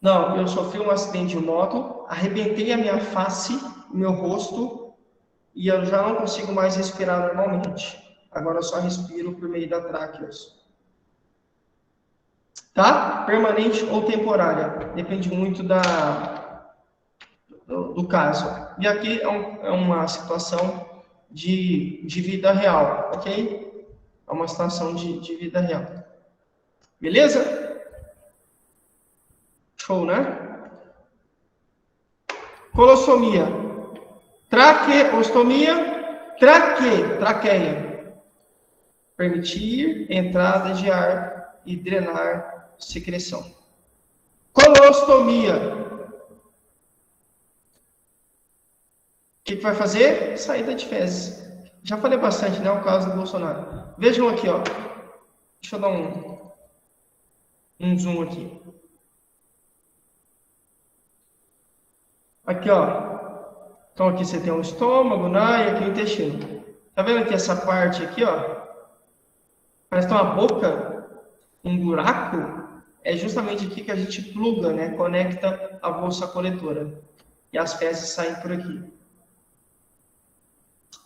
Não, eu sofri um acidente de moto, arrebentei a minha face, o meu rosto, e eu já não consigo mais respirar normalmente. Agora eu só respiro por meio da tráqueos. Tá? Permanente ou temporária. Depende muito do caso. E aqui é uma situação de vida real, ok? É uma situação de vida real. Beleza? Show, né? Colossomia. Traqueostomia. Traqueia. Permitir entrada de ar e drenar secreção. Colostomia. O que vai fazer? Saída de fezes. Já falei bastante, né? O caso do Bolsonaro. Vejam aqui, ó. Deixa eu dar um zoom aqui. Aqui, ó. Então, aqui você tem o estômago, né? E aqui o intestino. Tá vendo aqui essa parte aqui, ó? Parece que tem uma boca, um buraco. É justamente aqui que a gente pluga, né? Conecta a bolsa coletora. E as fezes saem por aqui.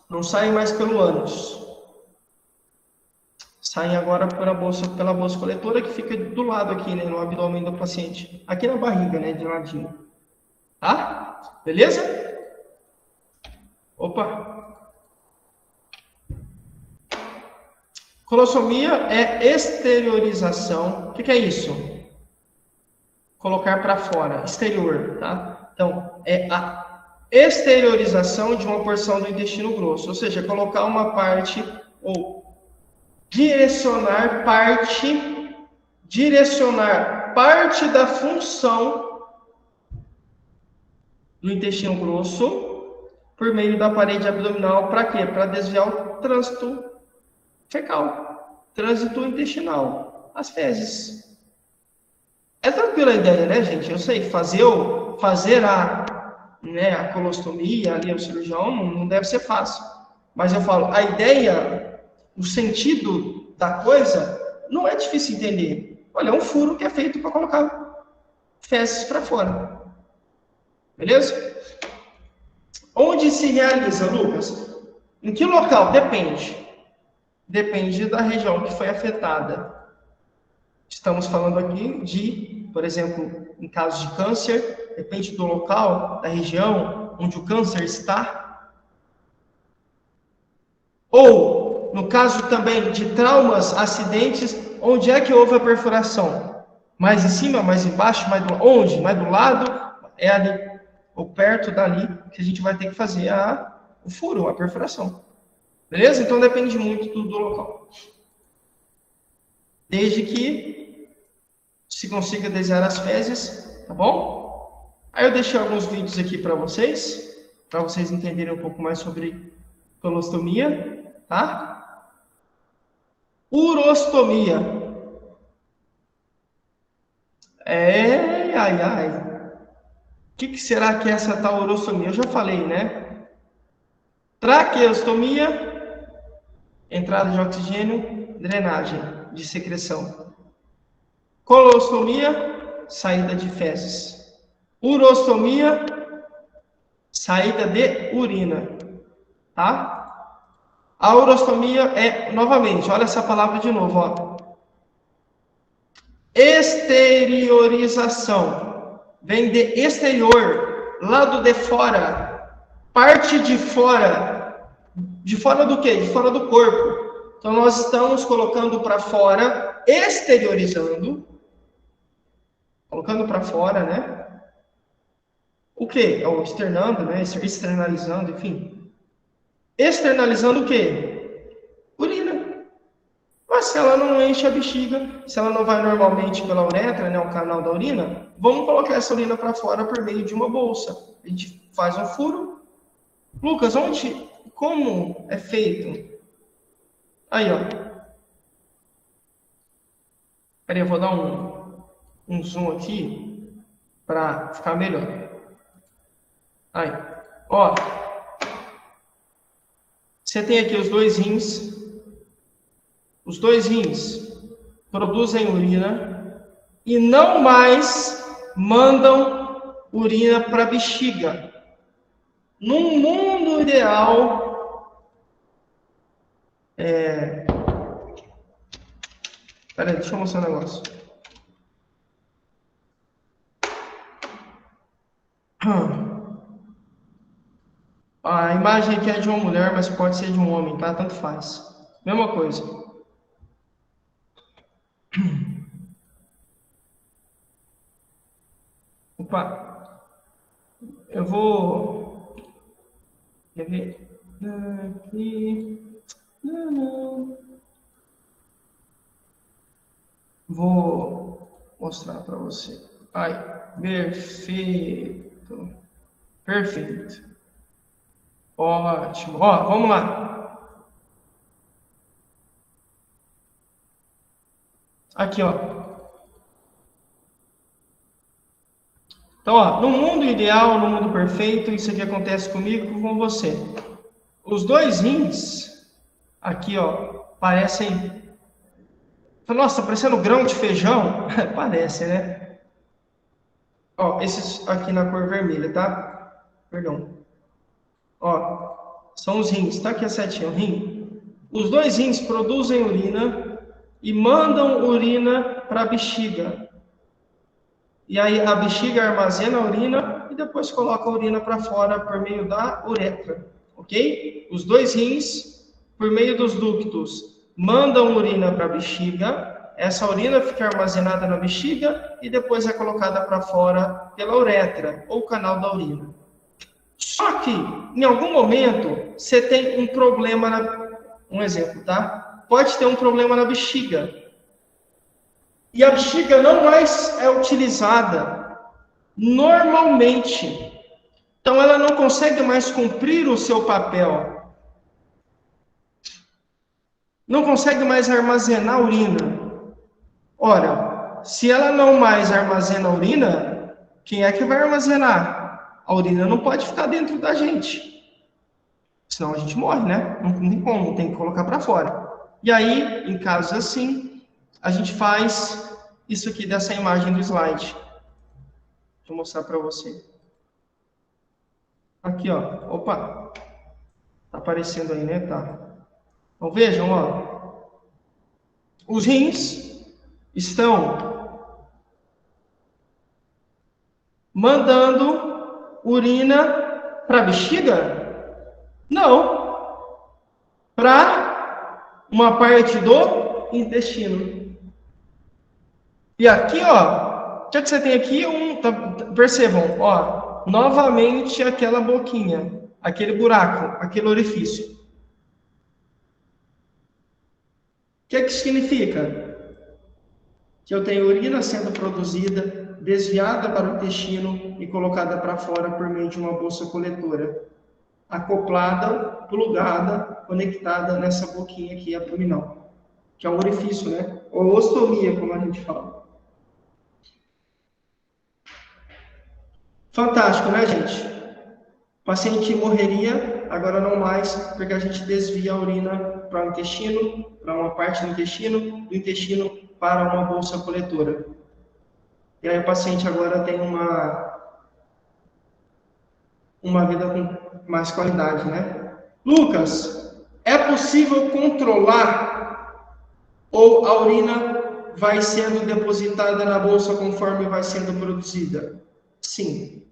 Não saem mais pelo ânus. Saem agora pela bolsa coletora, que fica do lado aqui, né? No abdômen do paciente. Aqui na barriga, né? De ladinho. Tá? Beleza? Opa! Colossomia é exteriorização. O que é isso? Colocar para fora, exterior, tá? Então, é a exteriorização de uma porção do intestino grosso, ou seja, colocar uma parte ou direcionar parte da função do intestino grosso por meio da parede abdominal. Para quê? Para desviar o trânsito fecal, trânsito intestinal, as fezes. É tranquila a ideia, né, gente? Eu sei, fazer a colostomia, ali, o cirurgião, não deve ser fácil. Mas eu falo, a ideia, o sentido da coisa, não é difícil entender. Olha, é um furo que é feito para colocar fezes para fora. Beleza? Onde se realiza, Lucas? Em que local? Depende. Depende da região que foi afetada. Estamos falando aqui de, por exemplo, em casos de câncer, depende do local, da região onde o câncer está. Ou, no caso também de traumas, acidentes, onde é que houve a perfuração? Mais em cima, mais embaixo, onde? Mais do lado? É ali, ou perto dali, que a gente vai ter que fazer o furo, a perfuração. Beleza? Então depende muito do local. Desde que se consiga desenhar as fezes, tá bom? Aí eu deixei alguns vídeos aqui para vocês entenderem um pouco mais sobre colostomia, tá? Urostomia. O que será que é essa tal urostomia? Eu já falei, né? Traqueostomia, entrada de oxigênio, drenagem de secreção. Colostomia, saída de fezes. Urostomia, saída de urina, tá? A urostomia é, novamente, olha essa palavra de novo, ó. Exteriorização. Vem de exterior, lado de fora, parte de fora. De fora do quê? De fora do corpo. Então, nós estamos colocando para fora, exteriorizando, colocando para fora, né? O quê? Ou externando, né? Externalizando, enfim. Externalizando o quê? Urina. Mas se ela não enche a bexiga, se ela não vai normalmente pela uretra, né? O canal da urina, vamos colocar essa urina para fora por meio de uma bolsa. A gente faz um furo. Lucas, como é feito? Aí, ó. Peraí, eu vou dar um zoom aqui para ficar melhor. Aí, ó. Você tem aqui os dois rins. Os dois rins produzem urina e não mais mandam urina para a bexiga. Num mundo ideal, peraí, deixa eu mostrar um negócio. A imagem aqui é de uma mulher, mas pode ser de um homem, tá? Tanto faz. Mesma coisa. Opa. Eu vou... Quer ver? Aqui... Não. Vou mostrar para você. Ai, perfeito. Perfeito. Ótimo. Ó, vamos lá. Aqui, ó. Então, ó, no mundo ideal, no mundo perfeito, isso aqui acontece comigo e com você. Os dois rins, aqui, ó, parecem... Nossa, tá parecendo grão de feijão. Parece, né? Ó, esses aqui na cor vermelha, tá? Perdão. Ó, são os rins. Tá aqui a setinha, o rim. Os dois rins produzem urina e mandam urina para a bexiga. E aí a bexiga armazena a urina e depois coloca a urina para fora por meio da uretra, ok? Os dois rins, por meio dos ductos, mandam urina para a bexiga. Essa urina fica armazenada na bexiga e depois é colocada para fora pela uretra ou canal da urina. Só que, em algum momento, você tem um problema, um exemplo, tá? Pode ter um problema na bexiga. E a bexiga não mais é utilizada normalmente. Então, ela não consegue mais cumprir o seu papel. Não consegue mais armazenar urina. Ora, se ela não mais armazena urina, quem é que vai armazenar? A urina não pode ficar dentro da gente. Senão a gente morre, né? Não tem como, tem que colocar para fora. E aí, em casos assim, a gente faz isso aqui dessa imagem do slide. Deixa eu mostrar para você. Aqui, ó. Opa. Tá aparecendo aí, né? Tá. Então vejam, ó. Os rins estão mandando urina para a bexiga? Não. Para uma parte do intestino. E aqui, ó, o que você tem aqui? Percebam, ó, novamente aquela boquinha, aquele buraco, aquele orifício. O que significa? Que eu tenho urina sendo produzida, desviada para o intestino e colocada para fora por meio de uma bolsa coletora, acoplada, plugada, conectada nessa boquinha aqui abdominal, que é um orifício, né? Ou ostomia, como a gente fala. Fantástico, né, gente? O paciente morreria, agora não mais, porque a gente desvia a urina para o intestino, para uma parte do intestino para uma bolsa coletora. E aí o paciente agora tem uma vida com mais qualidade, né? Lucas, é possível controlar ou a urina vai sendo depositada na bolsa conforme vai sendo produzida? Sim.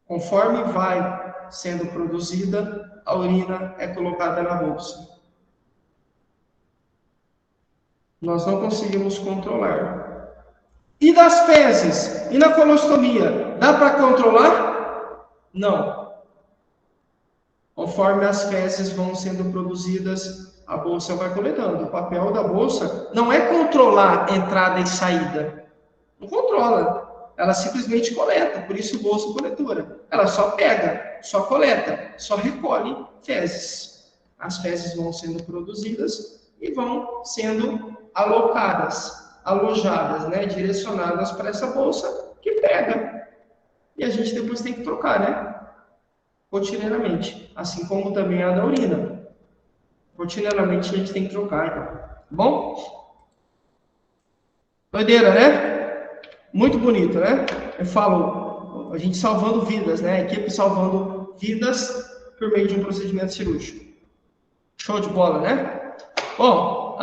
Conforme vai sendo produzida, a urina é colocada na bolsa. Nós não conseguimos controlar. E das fezes? E na colostomia? Dá para controlar? Não. Conforme as fezes vão sendo produzidas, a bolsa vai coletando. O papel da bolsa não é controlar entrada e saída. Não controla. Ela simplesmente coleta, por isso bolsa coletora. Ela só pega, só coleta, só recolhe fezes. as fezes vão sendo produzidas e vão sendo alojadas, né, direcionadas para essa bolsa que pega. E a gente depois tem que trocar, né? Rotineiramente. Assim como também a da urina. Rotineiramente a gente tem que trocar, então. Tá bom? Doideira, né? Muito bonito, né? Eu falo, a gente salvando vidas, né? A equipe salvando vidas por meio de um procedimento cirúrgico. Show de bola, né? Bom,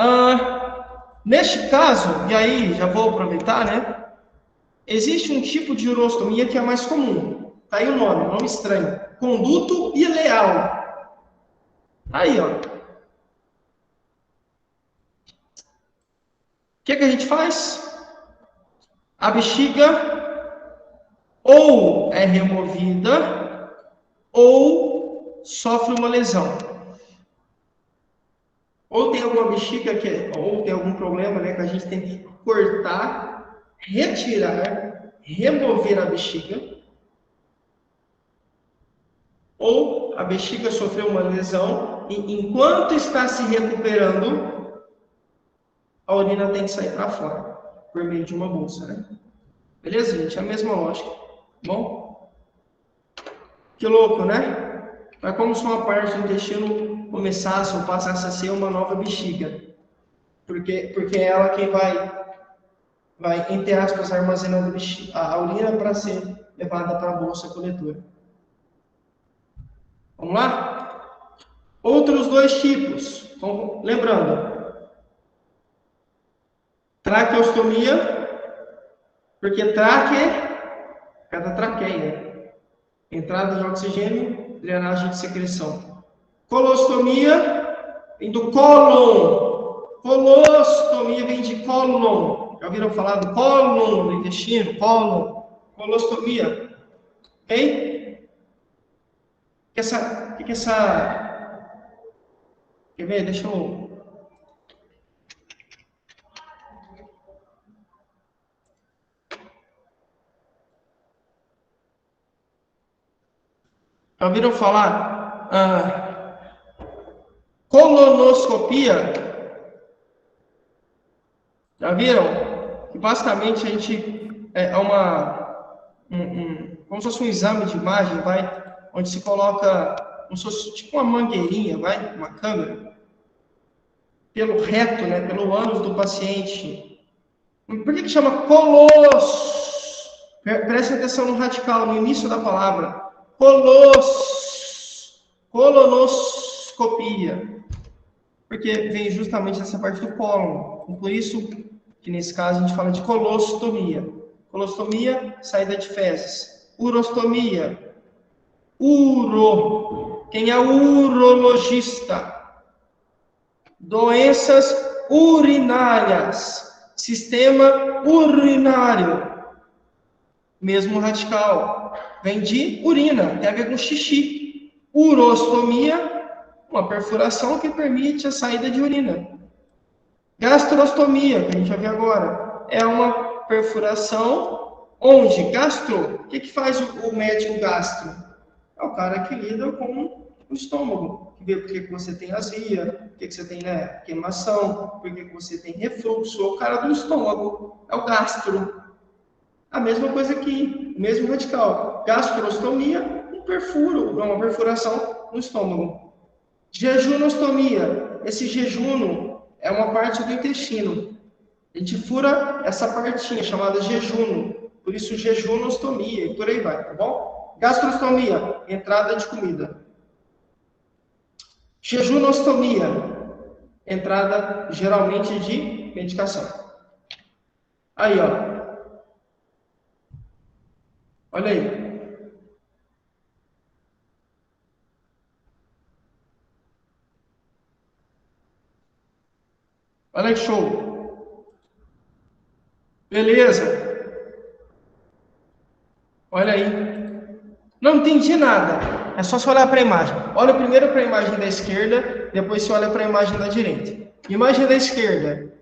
neste caso, e aí já vou aproveitar, né? Existe um tipo de urostomia que é mais comum. Tá aí o nome estranho. Conduto ileal. Aí, ó. O que a gente faz? A bexiga ou é removida ou sofre uma lesão. Ou tem alguma bexiga ou tem algum problema, né, que a gente tem que cortar, retirar, remover a bexiga. Ou a bexiga sofreu uma lesão e enquanto está se recuperando, a urina tem que sair para fora, por meio de uma bolsa, né? Beleza, gente? É a mesma lógica. Bom? Que louco, né? É como se uma parte do intestino começasse ou passasse a ser uma nova bexiga. Porque é ela quem vai, entre aspas, armazenando a urina para ser levada para a bolsa coletora. Vamos lá? Outros dois tipos. Então, lembrando, traqueostomia, porque cada traqueia, entrada de oxigênio, drenagem de secreção. Colostomia vem do cólon. Colostomia vem de cólon. Já ouviram falar do cólon, do intestino? Cólon. Colostomia. Ok? Que essa... Quer ver? Deixa eu... Já ouviram falar? Colonoscopia? Já viram? Que basicamente a gente como se fosse um exame de imagem, onde se coloca como se fosse tipo uma mangueirinha, uma câmera, pelo reto, né, pelo ânus do paciente. Por que chama Preste atenção no radical, no início da palavra. Colonoscopia. Porque vem justamente dessa parte do cólon. E por isso que nesse caso a gente fala de colostomia. Colostomia, saída de fezes. Urostomia. Quem é o urologista? Doenças urinárias. Sistema urinário. Mesmo radical. Vem de urina, tem a ver com xixi. Urostomia, uma perfuração que permite a saída de urina. Gastrostomia, que a gente vai ver agora, é uma perfuração onde o que faz o médico gastro? É o cara que lida com o estômago, que vê por que você tem azia, por que você tem, né, queimação, por que você tem refluxo, é o cara do estômago, é o gastro. A mesma coisa aqui, mesmo radical. Gastrostomia, uma perfuração no estômago. Jejunostomia, esse jejuno é uma parte do intestino. A gente fura essa partinha chamada jejuno, por isso jejunostomia e por aí vai, tá bom? Gastrostomia, entrada de comida. Jejunostomia, entrada geralmente de medicação. Aí, ó. Olha aí. Olha que show. Beleza. Olha aí. Não entendi nada. É só você olhar para a imagem. Olha primeiro para a imagem da esquerda, depois você olha para a imagem da direita. Imagem da esquerda.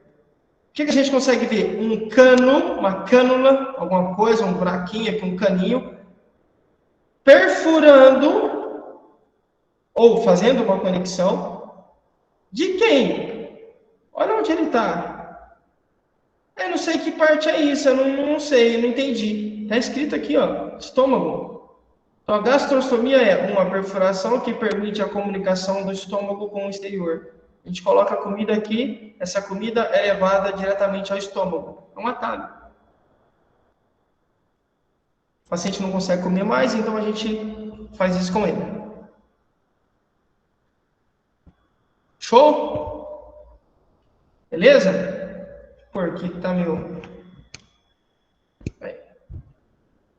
O que a gente consegue ver? Um cano, uma cânula, alguma coisa, um buraquinho aqui, um caninho, perfurando ou fazendo uma conexão De quem? Olha onde ele está. Eu não sei que parte é isso, eu não sei, eu não entendi. Está escrito aqui, ó, estômago. Então, a gastrostomia é uma perfuração que permite a comunicação do estômago com o exterior. A gente coloca a comida aqui, essa comida é levada diretamente ao estômago. É um atalho. O paciente não consegue comer mais, então a gente faz isso com ele. Show? Beleza? Por que tá meu...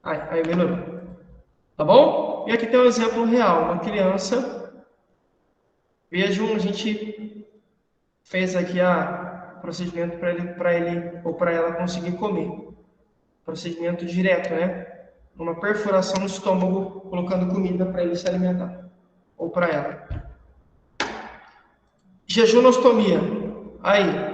Aí melhorou. Tá bom? E aqui tem um exemplo real. Uma criança. Vejam, a gente fez aqui o procedimento para ele ou para ela conseguir comer. Procedimento direto, né? Uma perfuração no estômago, colocando comida para ele se alimentar. Ou para ela. Jejunostomia. Aí.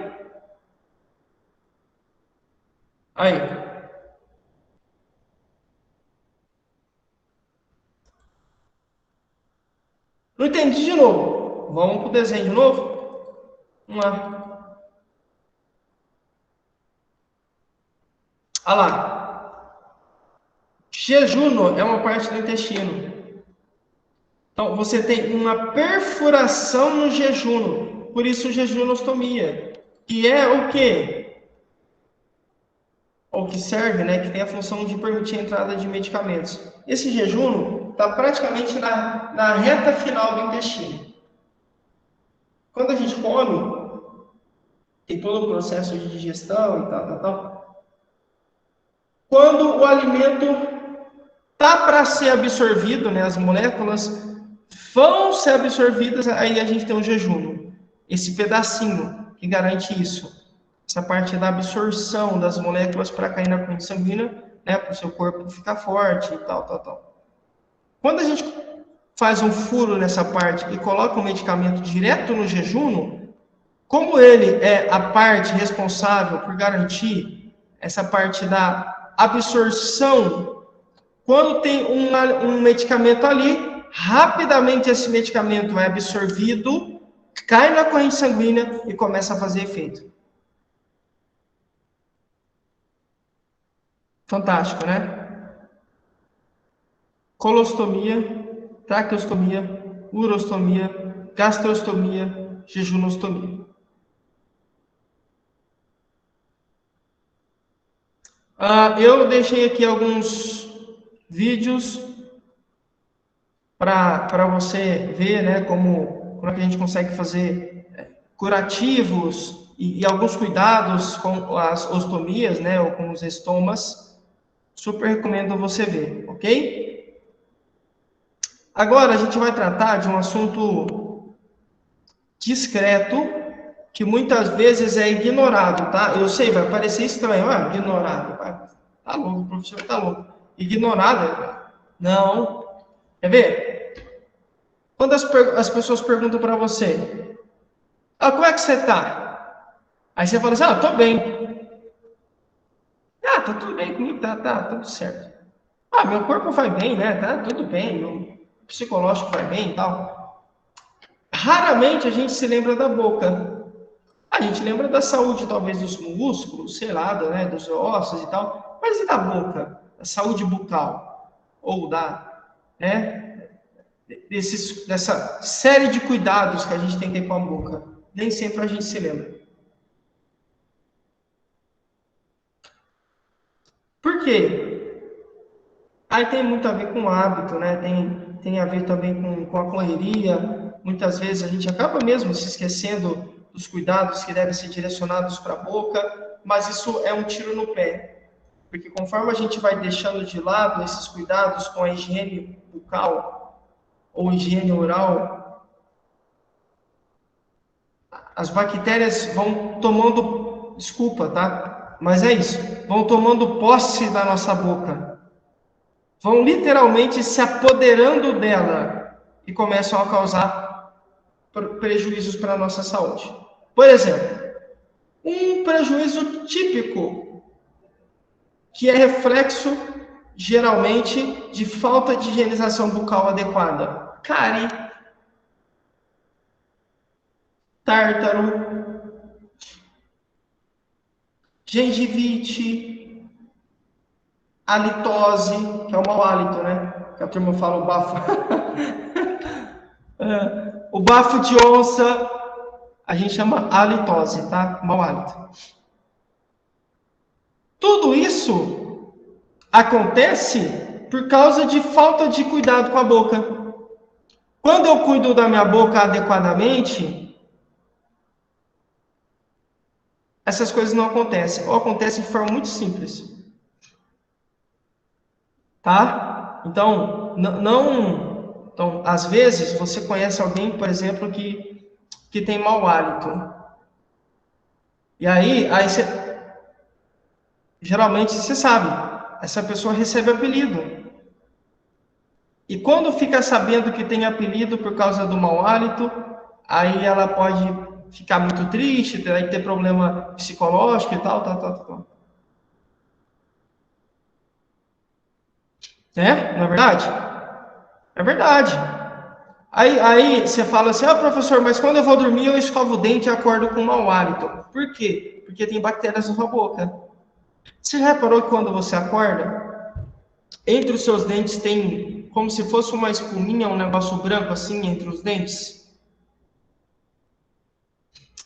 Não entendi de novo. Vamos para o desenho de novo? Vamos lá. Olha lá. Jejuno é uma parte do intestino. Então, você tem uma perfuração no jejuno. Por isso, jejunostomia. Que é o quê? Ou que serve, né? Que tem a função de permitir a entrada de medicamentos. Esse jejuno está praticamente na reta final do intestino. Quando a gente come, tem todo o processo de digestão e tal. Quando o alimento tá para ser absorvido, né? As moléculas vão ser absorvidas, aí a gente tem um jejum. Esse pedacinho que garante isso. Essa parte da absorção das moléculas para cair na corrente sanguínea, né? Para o seu corpo ficar forte e tal. Quando a gente faz um furo nessa parte e coloca o medicamento direto no jejum, como ele é a parte responsável por garantir essa parte da absorção, quando tem um medicamento ali, rapidamente esse medicamento é absorvido, cai na corrente sanguínea e começa a fazer efeito. Fantástico, né? Colostomia, traqueostomia, urostomia, gastrostomia, jejunostomia. Eu deixei aqui alguns vídeos para você ver, né, como é que a gente consegue fazer curativos e alguns cuidados com as ostomias, né, ou com os estomas. Super recomendo você ver, ok? Agora a gente vai tratar de um assunto discreto que muitas vezes é ignorado, tá? Eu sei, vai parecer estranho, ignorado, tá louco, o professor tá louco. Ignorado? Não. Quer ver? Quando as pessoas perguntam para você, como é que você tá? Aí você fala assim, tô bem. Tá tudo bem comigo, tá tudo certo. Meu corpo vai bem, né? Tá tudo bem, meu psicológico vai bem e tal. Raramente a gente se lembra da boca. A gente lembra da saúde, talvez, dos músculos, sei lá, né, dos ossos e tal. Mas e da boca? Da saúde bucal? Ou né, dessa série de cuidados que a gente tem que ter com a boca. Nem sempre a gente se lembra. Por quê? Aí tem muito a ver com o hábito, né? Tem a ver também com a correria. Muitas vezes a gente acaba mesmo se esquecendo dos cuidados que devem ser direcionados para a boca, mas isso é um tiro no pé. Porque conforme a gente vai deixando de lado esses cuidados com a higiene bucal ou higiene oral, as bactérias vão tomando, desculpa, tá? Mas é isso, vão tomando posse da nossa boca. Vão literalmente se apoderando dela e começam a causar prejuízos para a nossa saúde. Por exemplo, um prejuízo típico, que é reflexo, geralmente, de falta de higienização bucal adequada. Cárie. tártaro, gengivite, halitose, que é o mau hálito, né? Que a turma fala o bafo. O bafo de onça, a gente chama halitose, tá? Mau hálito. Tudo isso acontece por causa de falta de cuidado com a boca. Quando eu cuido da minha boca adequadamente, essas coisas não acontecem. Ou acontecem de forma muito simples. Tá? Então, então, às vezes, você conhece alguém, por exemplo, que tem mau hálito. E aí você, geralmente, você sabe, essa pessoa recebe apelido. E quando fica sabendo que tem apelido por causa do mau hálito, aí ela pode ficar muito triste, aí ter problema psicológico e tal. Não é verdade? É verdade. Aí você fala assim, professor, mas quando eu vou dormir eu escovo o dente e acordo com mau hálito. Por quê? Porque tem bactérias na sua boca. Você já reparou que quando você acorda, entre os seus dentes tem como se fosse uma espuminha, um negócio branco assim entre os dentes?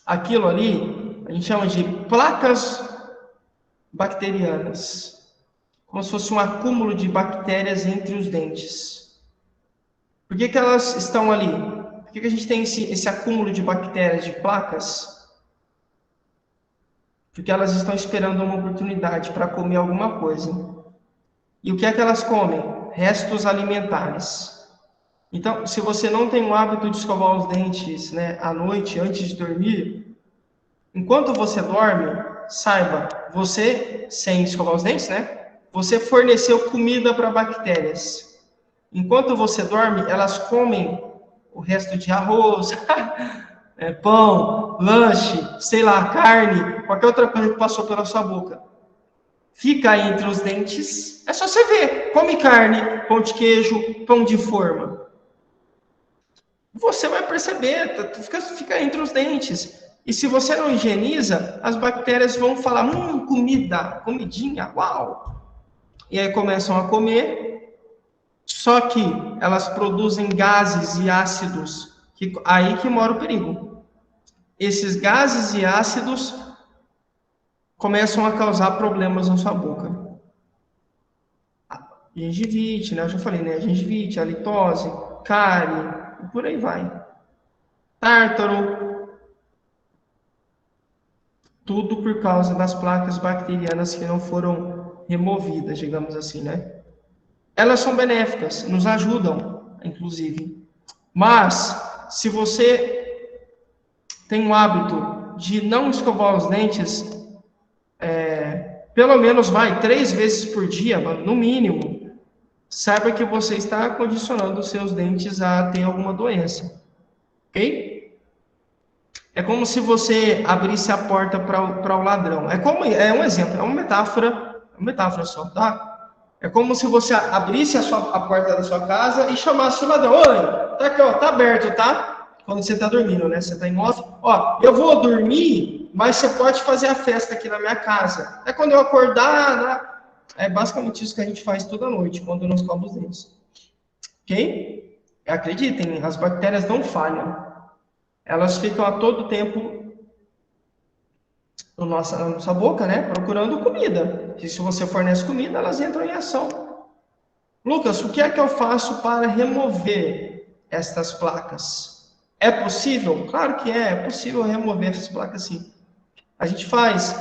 Aquilo ali, a gente chama de placas bacterianas. Como se fosse um acúmulo de bactérias entre os dentes. Por que elas estão ali? Por que a gente tem esse acúmulo de bactérias, de placas? Porque elas estão esperando uma oportunidade para comer alguma coisa. E o que é que elas comem? Restos alimentares. Então, se você não tem o hábito de escovar os dentes, né, à noite, antes de dormir, enquanto você dorme, saiba, você, sem escovar os dentes, né, você forneceu comida para bactérias. Enquanto você dorme, elas comem o resto de arroz, pão, lanche, sei lá, carne, qualquer outra coisa que passou pela sua boca. Fica entre os dentes, é só você ver, come carne, pão de queijo, pão de forma. Você vai perceber, fica entre os dentes. E se você não higieniza, as bactérias vão falar, comida, comidinha, uau! E aí começam a comer, só que elas produzem gases e ácidos, aí que mora o perigo. Esses gases e ácidos começam a causar problemas na sua boca. Gengivite, né? Eu já falei, né? Gengivite, halitose, cárie, e por aí vai. Tártaro. Tudo por causa das placas bacterianas que não foram removidas, digamos assim, né? Elas são benéficas, nos ajudam, inclusive. Mas, se você tem o hábito de não escovar os dentes, pelo menos 3 vezes por dia, no mínimo, saiba que você está condicionando os seus dentes a ter alguma doença. Ok? É como se você abrisse a porta para o ladrão. É um exemplo, é uma metáfora só, tá? É como se você abrisse a porta da sua casa e chamasse o ladrão. Oi, tá aqui, ó, tá aberto, tá? Quando você tá dormindo, né? Você tá em off. Ó, eu vou dormir, mas você pode fazer a festa aqui na minha casa. É quando eu acordar, né? É basicamente isso que a gente faz toda noite, quando nós escovamos os dentes. Ok? Acreditem, as bactérias não falham. Elas ficam a todo tempo na nossa boca, né? Procurando comida. E se você fornece comida, elas entram em ação. Lucas, o que é que eu faço para remover estas placas? É possível? Claro que é possível remover essas placas sim. A gente faz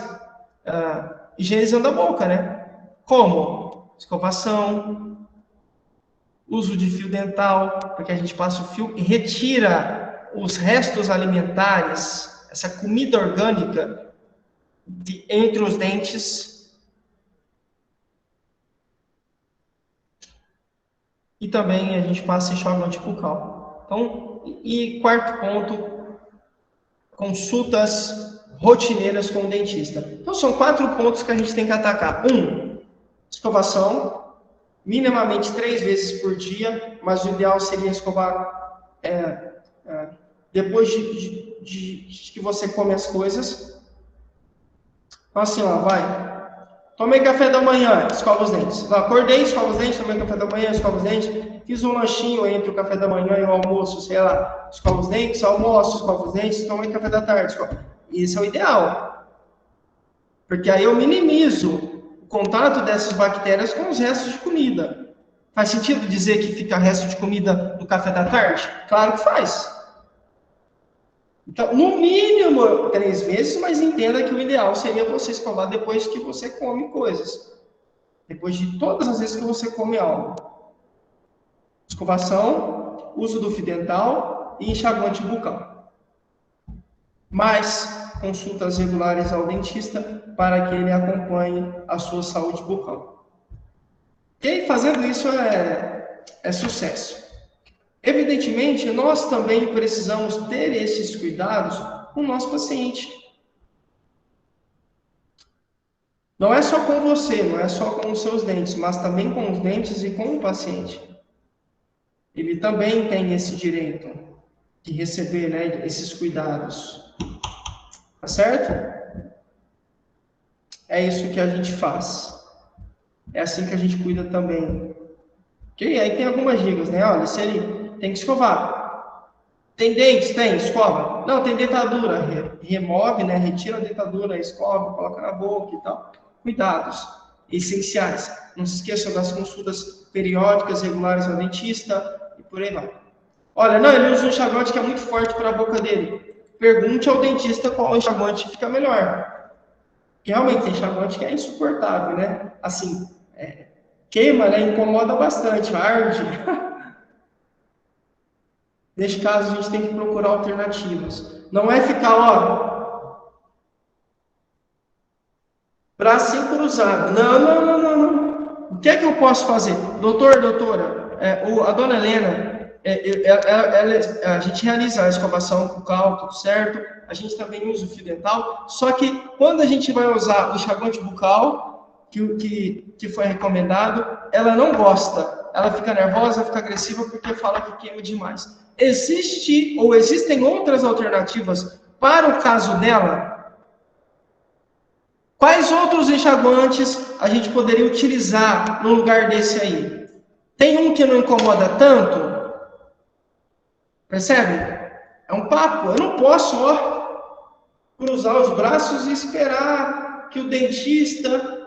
higienizando a boca, né? Como? Escovação, uso de fio dental, porque a gente passa o fio e retira os restos alimentares, essa comida orgânica, entre os dentes. E também a gente passa enxaguante bucal. Então, e quarto ponto, consultas rotineiras com o dentista. Então, são 4 pontos que a gente tem que atacar. 1, escovação, minimamente 3 vezes por dia, mas o ideal seria escovar depois de que você come as coisas. Então, assim, ó, vai. Tomei café da manhã, escova os dentes. Não, acordei, escova os dentes, tomei café da manhã, escova os dentes. Fiz um lanchinho entre o café da manhã e o almoço, sei lá, escova os dentes, almoço, escova os dentes, tomei café da tarde. Isso é o ideal. Porque aí eu minimizo o contato dessas bactérias com os restos de comida. Faz sentido dizer que fica resto de comida no café da tarde? Claro que faz. Então, no mínimo 3 vezes, mas entenda que o ideal seria você escovar depois que você come coisas. Depois de todas as vezes que você come algo. Escovação, uso do fio dental e enxaguante bucal. Mais consultas regulares ao dentista para que ele acompanhe a sua saúde bucal. E fazendo isso é sucesso. Evidentemente, nós também precisamos ter esses cuidados com o nosso paciente. Não é só com você, não é só com os seus dentes, mas também com os dentes e com o paciente. Ele também tem esse direito de receber, né, esses cuidados. Tá certo? É isso que a gente faz. É assim que a gente cuida também. Ok? Aí tem algumas dicas, né? Olha, se ele tem que escovar. Tem dentes? Tem, escova. Não, tem dentadura. Remove, né? Retira a dentadura, escova, coloca na boca e tal. Cuidados essenciais. Não se esqueça das consultas periódicas, regulares ao dentista e por aí vai. Olha, não, ele usa um enxaguante que é muito forte para a boca dele. Pergunte ao dentista qual enxaguante fica melhor. Realmente tem enxaguante que é insuportável, né? Assim, queima, né? Incomoda bastante, arde. Neste caso, a gente tem que procurar alternativas. Não é ficar, ó, bracinho cruzado. Não, não, não, não, não. O que é que eu posso fazer? Doutor, doutora, a dona Helena, a gente realiza a escovação bucal, tudo certo. A gente também usa o fio dental. Só que quando a gente vai usar o enxaguante bucal, que foi recomendado, ela não gosta. Ela fica nervosa, fica agressiva porque fala que queima demais. Existem outras alternativas para o caso dela? Quais outros enxaguantes a gente poderia utilizar no lugar desse aí? Tem um que não incomoda tanto? Percebe? É um papo. Eu não posso, ó, cruzar os braços e esperar que o dentista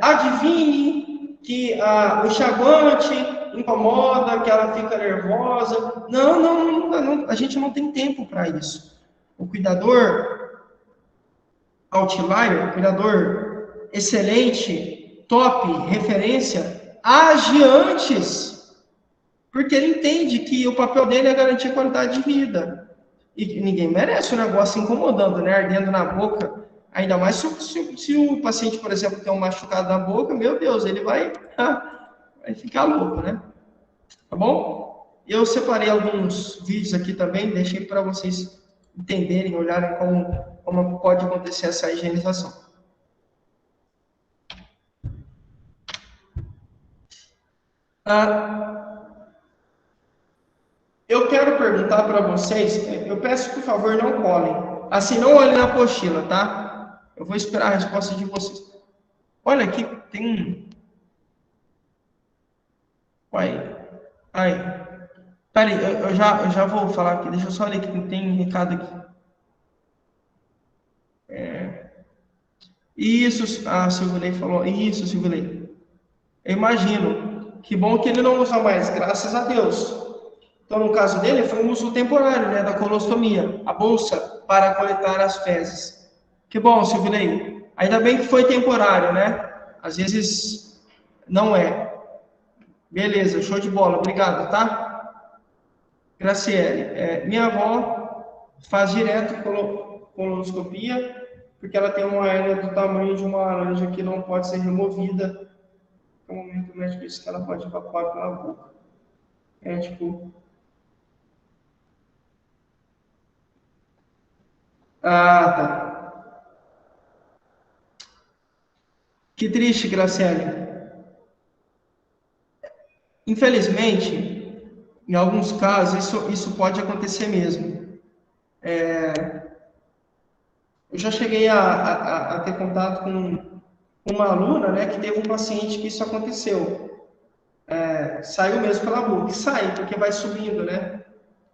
adivinhe que o enxaguante incomoda, que ela fica nervosa. Não, não, não, não, a gente não tem tempo para isso. O cuidador outlier, cuidador excelente, top, referência, age antes, porque ele entende que o papel dele é garantir a qualidade de vida. E ninguém merece o negócio incomodando, né? Ardendo na boca. Ainda mais se o paciente, por exemplo, tem um machucado na boca, meu Deus, ele vai ficar louco, né? Tá bom? Eu separei alguns vídeos aqui também, deixei para vocês entenderem, olharem como pode acontecer essa higienização. Eu quero perguntar para vocês, eu peço por favor não colhem, assim, não olhem na apostila, tá? Eu vou esperar a resposta de vocês. Olha aqui, tem um... Aí. Peraí, eu já vou falar aqui, deixa eu só ler aqui, tem um recado aqui. Isso, Silvio falou, isso, Silvio. Eu imagino, que bom que ele não usa mais, graças a Deus. Então, no caso dele, foi um uso temporário, né, da colostomia, a bolsa para coletar as fezes. Que bom, Silvinei. Ainda bem que foi temporário, né? Às vezes não é. Beleza, show de bola, obrigado, tá? Graciele, minha avó faz direto colonoscopia, porque ela tem uma hérnia do tamanho de uma laranja que não pode ser removida. No momento o médico disse que ela pode evacuar pela boca. Tá. Que triste, Graciele. Infelizmente, Em alguns casos, isso pode acontecer mesmo. Eu já cheguei a ter contato com uma aluna, né, que teve um paciente que isso aconteceu. Saiu mesmo pela boca. E sai, porque vai subindo, né?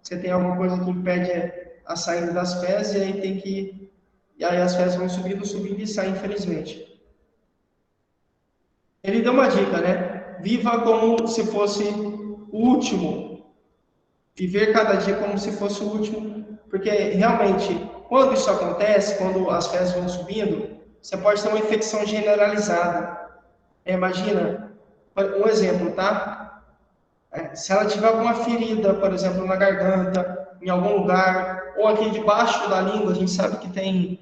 Você tem alguma coisa que impede a saída das fezes, e aí tem que. E aí as fezes vão subindo, subindo e saem, infelizmente. Ele deu uma dica, né? Viva como se fosse o último. Viver cada dia como se fosse o último. Porque realmente, quando isso acontece, quando as fezes vão subindo, você pode ter uma infecção generalizada. Imagina, um exemplo, tá? Se ela tiver alguma ferida, por exemplo, na garganta, em algum lugar, ou aqui debaixo da língua, a gente sabe que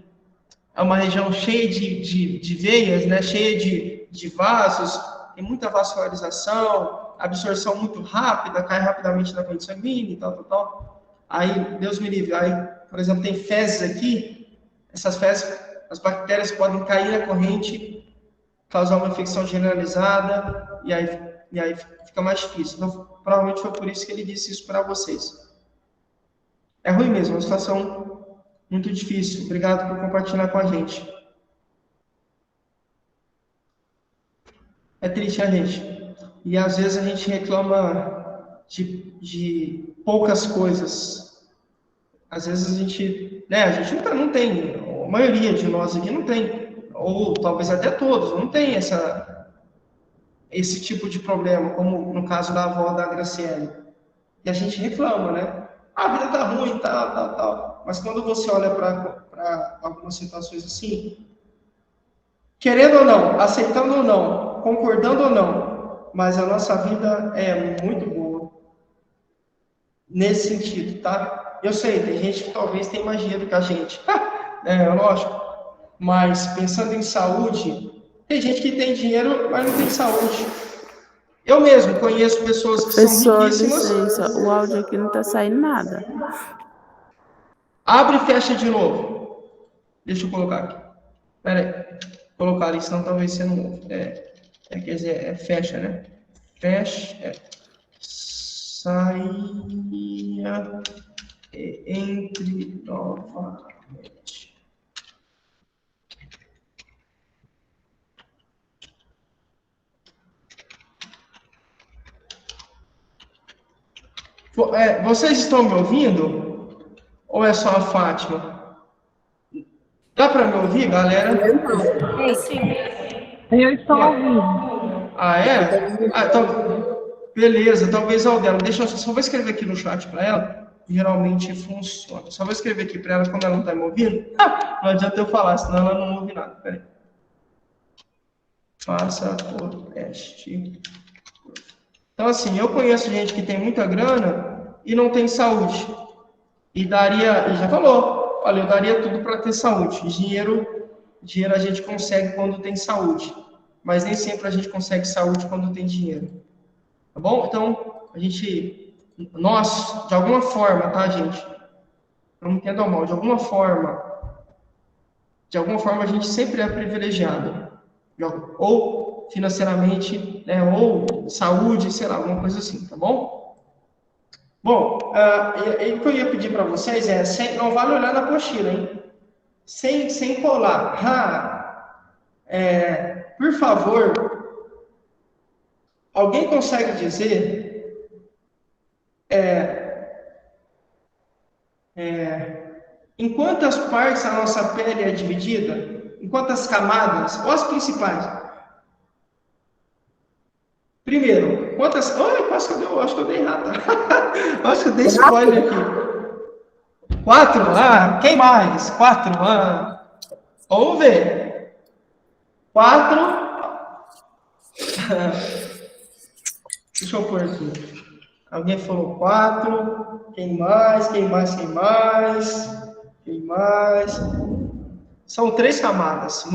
é uma região cheia de veias, né? Cheia de vasos, tem muita vascularização, absorção muito rápida, cai rapidamente na corrente sanguínea e tal, tal, tal. Aí, Deus me livre, aí, por exemplo, tem fezes aqui, essas fezes, as bactérias podem cair na corrente, causar uma infecção generalizada, e aí fica mais difícil. Então, provavelmente foi por isso que ele disse isso para vocês. É ruim mesmo, é uma situação muito difícil. Obrigado por compartilhar com a gente. É triste, a gente. E às vezes a gente reclama de poucas coisas. Às vezes a gente, né, a gente não tem, a maioria de nós aqui não tem, ou talvez até todos, não tem esse tipo de problema, como no caso da avó da Graciele. E a gente reclama, né? A vida tá ruim, tal, tal, tal. Mas quando você olha para algumas situações assim, querendo ou não, aceitando ou não, concordando ou não, mas a nossa vida é muito boa nesse sentido, tá? Eu sei, tem gente que talvez tenha mais dinheiro que a gente, lógico, mas pensando em saúde, tem gente que tem dinheiro, mas não tem saúde. Eu mesmo conheço pessoas que são Professor, riquíssimas. licença, o áudio aqui não tá saindo nada. Abre e fecha de novo. Deixa eu colocar aqui. Pera aí. Vou colocar ali, senão talvez você não ouve. Quer dizer, fecha, né? Fecha. Saia e entre novamente. Vocês estão me ouvindo? Ou é só a Fátima? Dá para me ouvir, galera? Eu estou ouvindo. Ah, é? Ah, então, beleza, talvez ao dela. Deixa eu só vou escrever aqui no chat para ela. Geralmente funciona. Só vou escrever aqui para ela, como ela não está me ouvindo. Não adianta eu falar, senão ela não ouve nada. Peraí. Faça o teste. Então, assim, eu conheço gente que tem muita grana e não tem saúde. E daria, ele já falou, olha, eu daria tudo para ter saúde. Dinheiro a gente consegue quando tem saúde. Mas nem sempre a gente consegue saúde quando tem dinheiro. Tá bom? Então, nós, de alguma forma, tá, gente? Não me entendam mal, de alguma forma a gente sempre é privilegiado. Ou financeiramente, né, ou saúde, sei lá, alguma coisa assim, tá bom? Bom, o que eu ia pedir para vocês não vale olhar na apostila, hein? Sem colar. Por favor, alguém consegue dizer em quantas partes a nossa pele é dividida? Em quantas camadas? Ou as principais? Primeiro, quantas... acho que eu dei errado. Acho que eu dei spoiler aqui. 4? Quem mais? 4? Vamos ver. 4. Deixa eu pôr aqui. Alguém falou 4. Quem mais? São 3 camadas.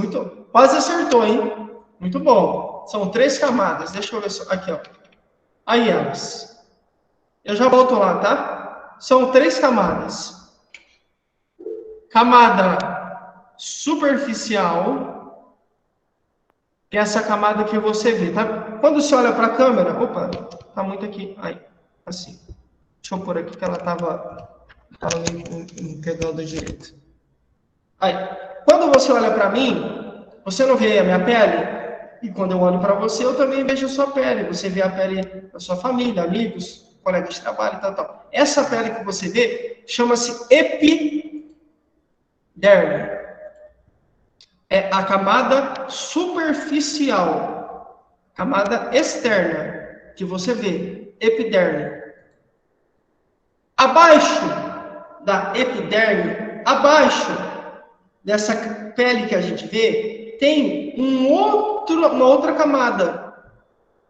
Quase acertou, hein? Muito bom. São 3 camadas. Deixa eu ver só. Aqui, ó. Aí elas. Eu já volto lá, tá? São 3 camadas. Camada superficial, que é essa camada que você vê, tá? Quando você olha para a câmera, opa, tá muito aqui, aí, assim. Deixa eu pôr aqui que ela estava me pegando direito. Aí, quando você olha para mim, você não vê a minha pele? E quando eu olho para você, eu também vejo a sua pele. Você vê a pele da sua família, amigos, colegas de trabalho, tal, tal. Essa pele que você vê chama-se epiderme. É a camada superficial, camada externa que você vê, epiderme. Abaixo da epiderme, abaixo dessa pele que a gente vê, tem uma outra camada,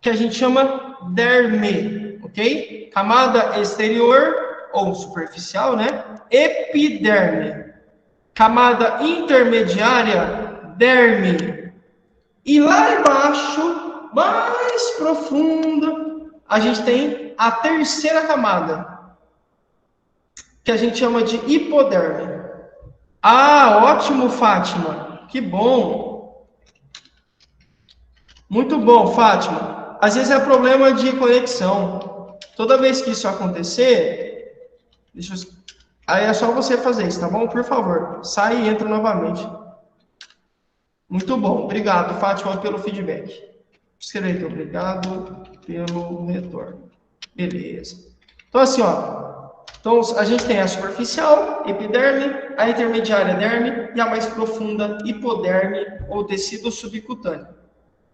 que a gente chama derme, ok? Camada exterior, ou superficial, né? Epiderme. Camada intermediária, derme. E lá embaixo, mais profunda, a gente tem a terceira camada, que a gente chama de hipoderme. Ah, ótimo, Fátima. Que bom. Muito bom, Fátima. Às vezes é problema de conexão. Toda vez que isso acontecer, aí é só você fazer isso, tá bom? Por favor, sai e entra novamente. Muito bom. Obrigado, Fátima, pelo feedback. Escreve, obrigado pelo retorno. Beleza. Então, assim, ó. Então, a gente tem a superficial, epiderme, a intermediária, derme, e a mais profunda, hipoderme, ou tecido subcutâneo.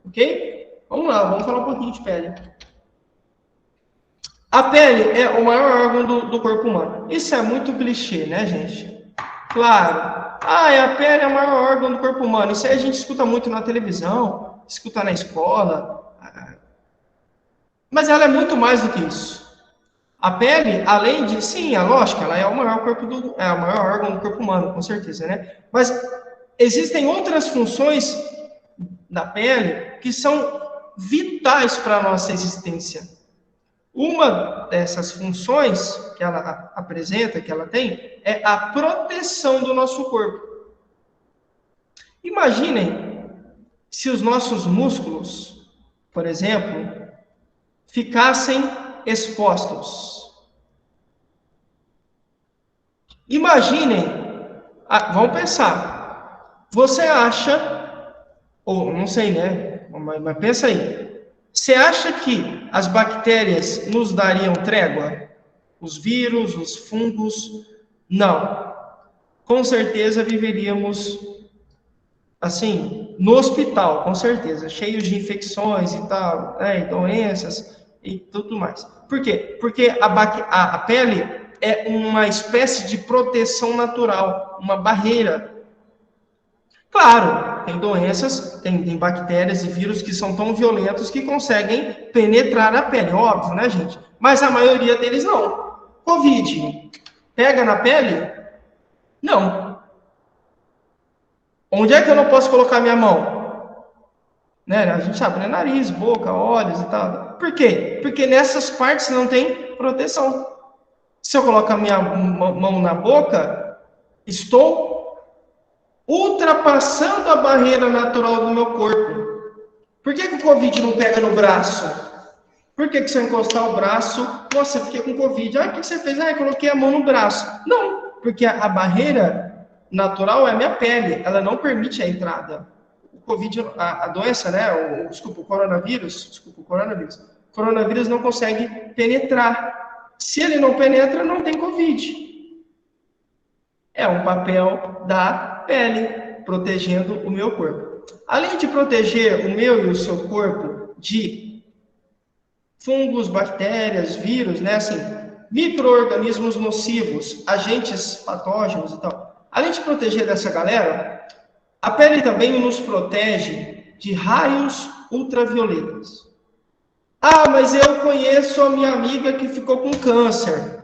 Ok? Vamos lá, vamos falar um pouquinho de pele. A pele é o maior órgão do corpo humano. Isso é muito clichê, né, gente? Claro. A pele é o maior órgão do corpo humano. Isso aí a gente escuta muito na televisão, escuta na escola. Mas ela é muito mais do que isso. A pele, além de, sim, é lógico, ela é o maior órgão do corpo humano, com certeza, né? Mas existem outras funções da pele que são vitais para a nossa existência. Uma dessas funções que ela apresenta, que ela tem, é a proteção do nosso corpo. Imaginem se os nossos músculos, por exemplo, ficassem expostos. Imaginem, vamos pensar, você acha, ou não sei, né, mas pensa aí, você acha que as bactérias nos dariam trégua? Os vírus, os fungos? Não. Com certeza viveríamos, assim, no hospital, com certeza, cheios de infecções e tal, né, doenças e tudo mais. Por quê? Porque a pele é uma espécie de proteção natural, uma barreira. Claro, tem doenças, tem bactérias e vírus que são tão violentos que conseguem penetrar a pele, óbvio, né, gente? Mas a maioria deles não. Covid, pega na pele? Não. Onde é que eu não posso colocar minha mão? Né? A gente sabe, né? Nariz, boca, olhos e tal. Por quê? Porque nessas partes não tem proteção. Se eu colocar a minha mão na boca, estou ultrapassando a barreira natural do meu corpo. Por que o Covid não pega no braço? Por que se eu encostar o braço, nossa, eu fiquei com Covid. O que você fez? Eu coloquei a mão no braço. Não, porque a barreira natural é a minha pele, ela não permite a entrada. O Covid, a doença, né? O coronavírus. O coronavírus não consegue penetrar. Se ele não penetra, não tem Covid. É um papel da pele, protegendo o meu corpo. Além de proteger o meu e o seu corpo de fungos, bactérias, vírus, né, assim, micro-organismos nocivos, agentes patógenos e tal. Além de proteger dessa galera, a pele também nos protege de raios ultravioletas. Mas eu conheço a minha amiga que ficou com câncer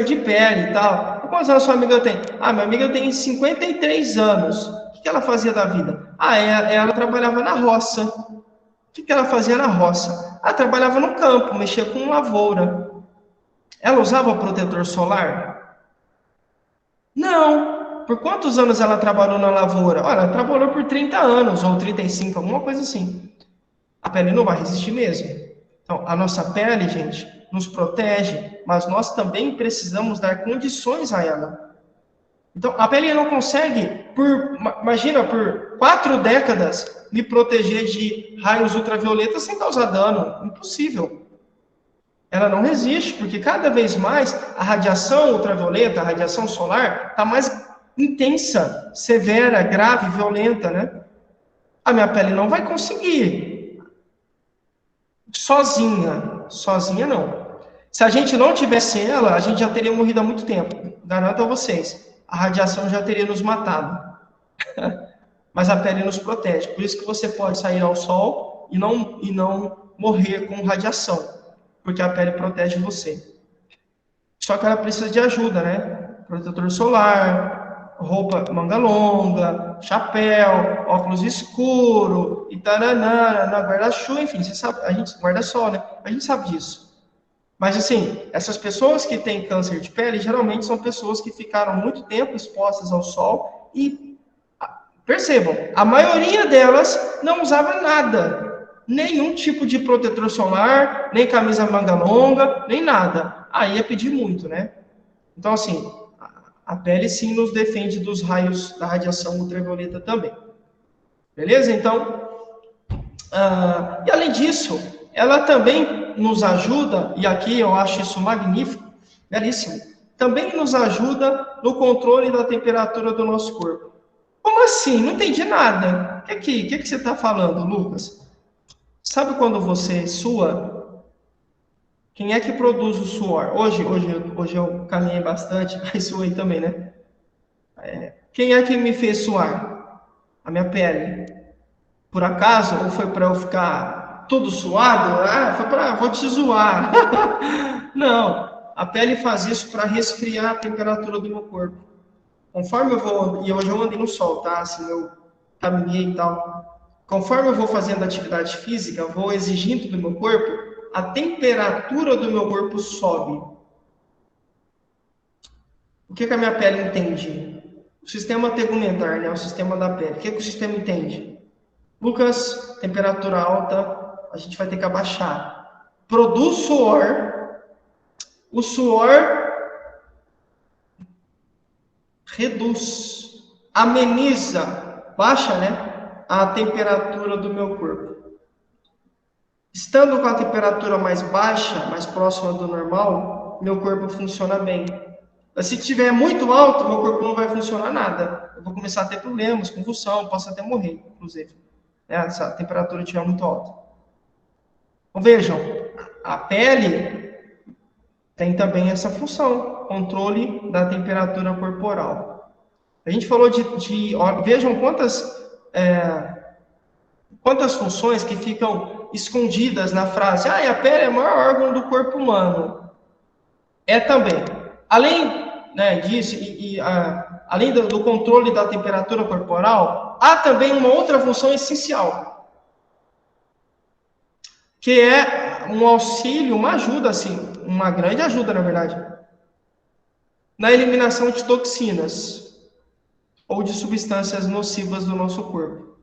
de pele e tal. Quantos anos sua amiga tem? Minha amiga tem 53 anos. O que ela fazia da vida? Ela trabalhava na roça. O que ela fazia na roça? Trabalhava no campo, mexia com lavoura. Ela usava protetor solar? Não. Por quantos anos ela trabalhou na lavoura? Ela trabalhou por 30 anos, ou 35, alguma coisa assim. A pele não vai resistir mesmo. Então, a nossa pele, gente, nos protege, mas nós também precisamos dar condições a ela. Então, a pele não consegue, imagina, por 4 décadas, me proteger de raios ultravioletas sem causar dano. Impossível. Ela não resiste, porque cada vez mais a radiação ultravioleta, a radiação solar, está mais intensa, severa, grave, violenta, né? A minha pele não vai conseguir. Sozinha não. Se a gente não tivesse ela, a gente já teria morrido há muito tempo. Garanto a vocês. A radiação já teria nos matado. Mas a pele nos protege. Por isso que você pode sair ao sol e não morrer com radiação. Porque a pele protege você. Só que ela precisa de ajuda, né? Protetor solar, roupa manga longa, chapéu, óculos escuro, e taranana, guarda-chuva, enfim, você sabe, a gente guarda-sol, né? A gente sabe disso. Mas, assim, essas pessoas que têm câncer de pele, geralmente são pessoas que ficaram muito tempo expostas ao sol e, percebam, a maioria delas não usava nada. Nenhum tipo de protetor solar, nem camisa manga longa, nem nada. Aí é pedir muito, né? Então, assim, a pele sim nos defende dos raios da radiação ultravioleta também. Beleza? Então, e além disso, ela também nos ajuda, e aqui eu acho isso magnífico, belíssimo, também nos ajuda no controle da temperatura do nosso corpo. Como assim? Não entendi nada. O que você está falando, Lucas? Sabe quando você sua? Quem é que produz o suor? Hoje eu caminhei bastante, mas suei também, né? Quem é que me fez suar? A minha pele. Por acaso? Ou foi para eu ficar todo suado? Foi para vou te zoar. Não, a pele faz isso para resfriar a temperatura do meu corpo. Conforme eu vou, e hoje eu andei no sol, tá? Assim, eu caminhei e tal. Conforme eu vou fazendo atividade física, eu vou exigindo do meu corpo, a temperatura do meu corpo sobe. O que a minha pele entende? O sistema tegumentar, né? O sistema da pele. O que o sistema entende? Lucas, temperatura alta, a gente vai ter que abaixar. Produz suor. O suor reduz, ameniza, baixa, né? A temperatura do meu corpo. Estando com a temperatura mais baixa, mais próxima do normal, meu corpo funciona bem. Mas se estiver muito alto, meu corpo não vai funcionar nada. Eu vou começar a ter problemas, convulsão, posso até morrer, inclusive. Se a temperatura estiver muito alta. Então, vejam, a pele tem também essa função, controle da temperatura corporal. A gente falou vejam quantas funções que ficam escondidas na frase, a pele é o maior órgão do corpo humano. É também. Além, né, disso, além do controle da temperatura corporal, há também uma outra função essencial, que é um auxílio, uma ajuda, assim, uma grande ajuda, na verdade, na eliminação de toxinas ou de substâncias nocivas do nosso corpo.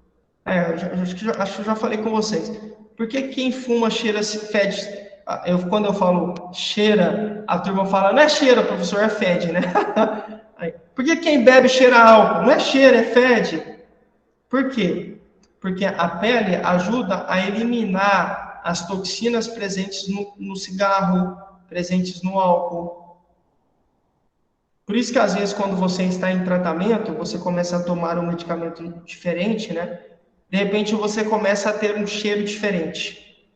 Acho que já falei com vocês. Por que quem fuma cheira, fede? Quando eu falo cheira, a turma fala, não é cheira, professor, é fede, né? Por que quem bebe cheira álcool? Não é cheira, é fede. Por quê? Porque a pele ajuda a eliminar as toxinas presentes no cigarro, presentes no álcool. Por isso que, às vezes, quando você está em tratamento, você começa a tomar um medicamento diferente, né? De repente, você começa a ter um cheiro diferente.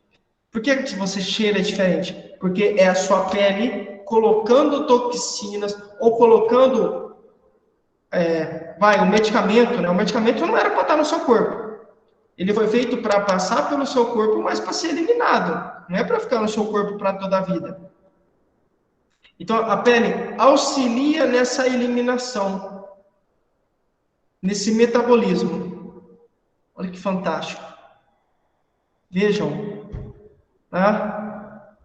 Por que você cheira diferente? Porque é a sua pele colocando toxinas ou colocando o medicamento, né? O medicamento não era para estar no seu corpo. Ele foi feito para passar pelo seu corpo, mas para ser eliminado. Não é para ficar no seu corpo para toda a vida. Então, a pele auxilia nessa eliminação, nesse metabolismo. Olha que fantástico. Vejam.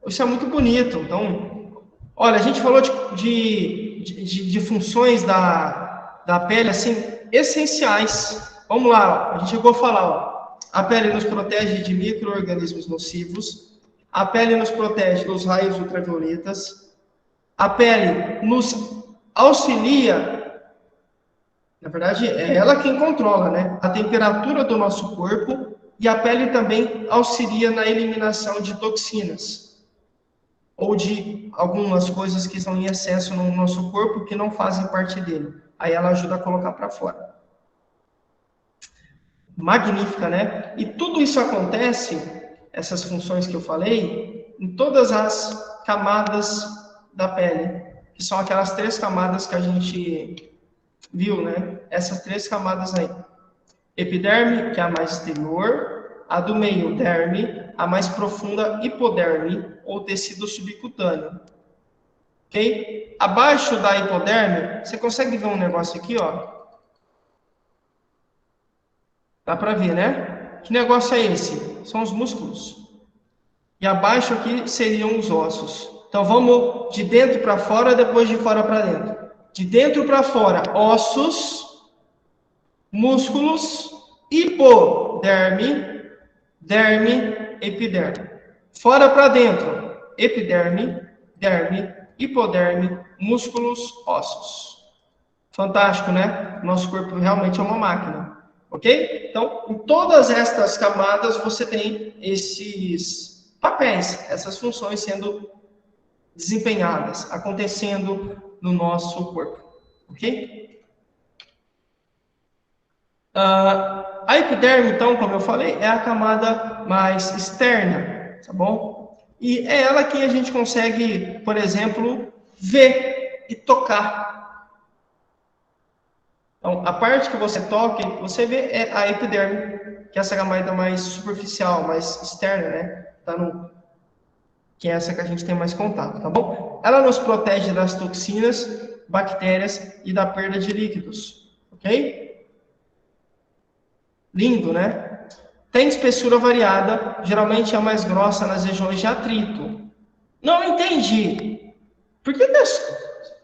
Isso é muito bonito. Então, olha, a gente falou de funções da pele, assim, essenciais. Vamos lá, a gente chegou a falar, a pele nos protege de micro-organismos nocivos, A pele nos protege dos raios ultravioletas. A pele nos auxilia, na verdade, é ela quem controla, né? A temperatura do nosso corpo, e a pele também auxilia na eliminação de toxinas ou de algumas coisas que estão em excesso no nosso corpo que não fazem parte dele. Aí ela ajuda a colocar para fora. Magnífica, né? E tudo isso acontece, essas funções que eu falei, em todas as camadas da pele, que são aquelas 3 camadas que a gente viu, né? Essas 3 camadas aí. Epiderme, que é a mais exterior, a do meio, derme, a mais profunda, hipoderme, ou tecido subcutâneo. Ok? Abaixo da hipoderme, você consegue ver um negócio aqui, ó? Dá para ver, né? Que negócio é esse? São os músculos. E abaixo aqui seriam os ossos. Então vamos de dentro para fora, depois de fora para dentro. De dentro para fora, ossos, músculos, hipoderme, derme, epiderme. Fora para dentro, epiderme, derme, hipoderme, músculos, ossos. Fantástico, né? Nosso corpo realmente é uma máquina. Ok? Então, em todas estas camadas você tem esses papéis, essas funções sendo desempenhadas, acontecendo no nosso corpo. Ok? A epiderme, então, como eu falei, é a camada mais externa, tá bom? E é ela que a gente consegue, por exemplo, ver e tocar. Então, a parte que você toca e que você vê é a epiderme, que é essa camada mais superficial, mais externa, né? Que é essa que a gente tem mais contato, tá bom? Ela nos protege das toxinas, bactérias e da perda de líquidos, ok? Lindo, né? Tem espessura variada, geralmente é mais grossa nas regiões de atrito. Não entendi. Por que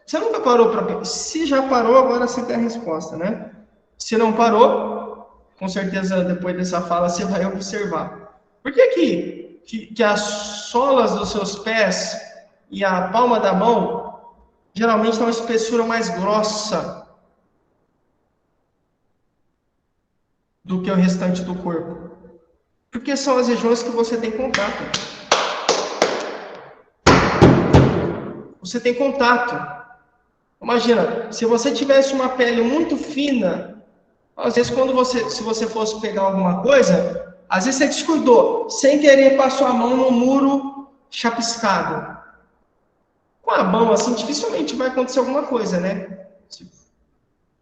você nunca parou para... Se já parou, agora você tem a resposta, né? Se não parou, com certeza depois dessa fala você vai observar. Por que as solas dos seus pés e a palma da mão geralmente têm uma espessura mais grossa do que o restante do corpo? Porque são as regiões que você tem contato. Você tem contato. Imagina, se você tivesse uma pele muito fina, às vezes se você fosse pegar alguma coisa, às vezes você descuidou, sem querer passou a mão no muro chapiscado. Com a mão assim, dificilmente vai acontecer alguma coisa, né?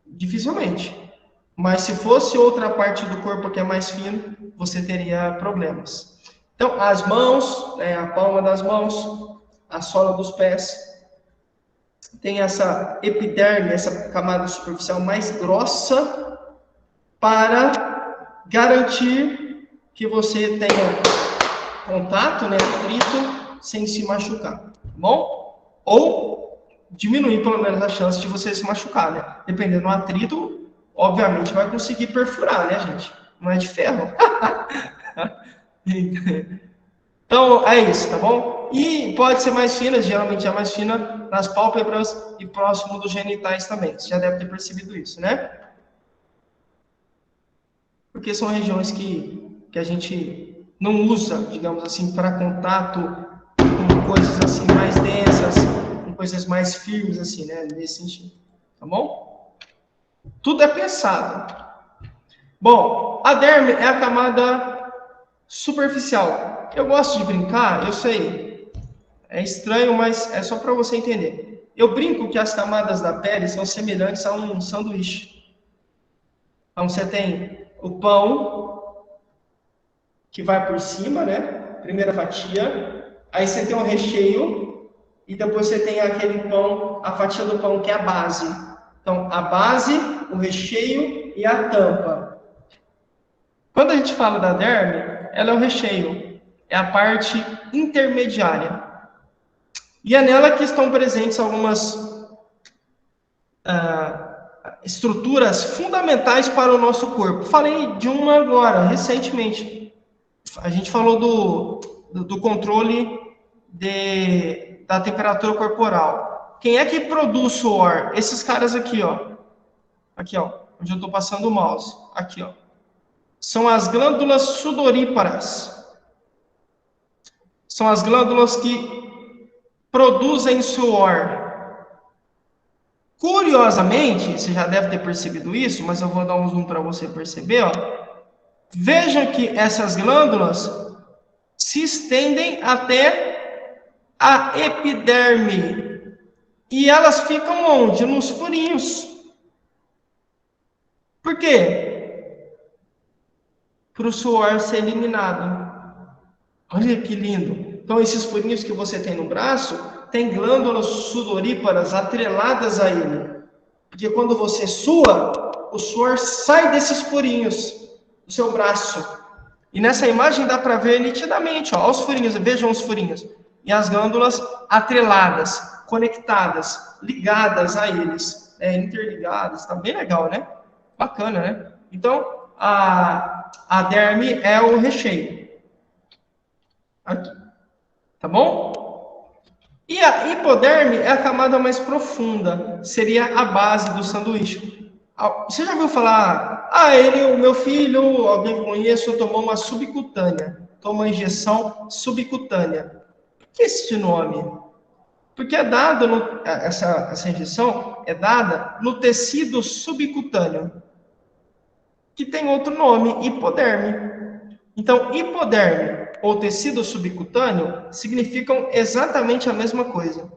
Dificilmente. Mas se fosse outra parte do corpo que é mais fino, você teria problemas. Então, as mãos, né, a palma das mãos, a sola dos pés, tem essa epiderme, essa camada superficial mais grossa, para garantir que você tenha contato, né, atrito, sem se machucar, tá bom? Ou diminuir pelo menos a chance de você se machucar, né? Dependendo do atrito, obviamente vai conseguir perfurar, né, gente? Não é de ferro. Então, é isso, tá bom? E pode ser mais fina, geralmente é mais fina nas pálpebras e próximo dos genitais também. Você já deve ter percebido isso, né? Porque são regiões que a gente não usa, digamos assim, para contato com coisas assim mais densas, com coisas mais firmes, assim, né? Nesse sentido, tá bom? Tudo é pensado. Bom, a derme é a camada superficial. Eu gosto de brincar, eu sei, é estranho, mas é só para você entender. Eu brinco que as camadas da pele são semelhantes a um sanduíche. Então, você tem o pão, que vai por cima, né? Primeira fatia. Aí você tem o recheio, e depois você tem aquele pão, a fatia do pão, que é a base. Então, a base, o recheio e a tampa. Quando a gente fala da derme, ela é o recheio. É a parte intermediária. E é nela que estão presentes algumas estruturas fundamentais para o nosso corpo. Falei de uma agora, recentemente. A gente falou do controle da temperatura corporal. Quem é que produz suor? Esses caras aqui, ó. Aqui, ó, onde eu estou passando o mouse. Aqui, ó. São as glândulas sudoríparas. São as glândulas que produzem suor. Curiosamente, você já deve ter percebido isso, mas eu vou dar um zoom para você perceber, ó. Veja que essas glândulas se estendem até a epiderme. E elas ficam onde? Nos furinhos. Por quê? Para o suor ser eliminado. Olha que lindo. Então, esses furinhos que você tem no braço, tem glândulas sudoríparas atreladas a ele. Porque quando você sua, o suor sai desses furinhos do seu braço. E nessa imagem dá para ver nitidamente, ó, os furinhos, vejam os furinhos. E as glândulas atreladas, conectadas, ligadas a eles. Interligadas, tá bem legal, né? Bacana, né? Então, a derme é o recheio. Aqui. Tá bom? E a hipoderme é a camada mais profunda. Seria a base do sanduíche. Você já ouviu falar? O meu filho, alguém que eu conheço, tomou uma subcutânea. Tomou uma injeção subcutânea. Por que esse nome? Porque é dado, essa injeção é dada no tecido subcutâneo, que tem outro nome, hipoderme. Então, hipoderme ou tecido subcutâneo significam exatamente a mesma coisa.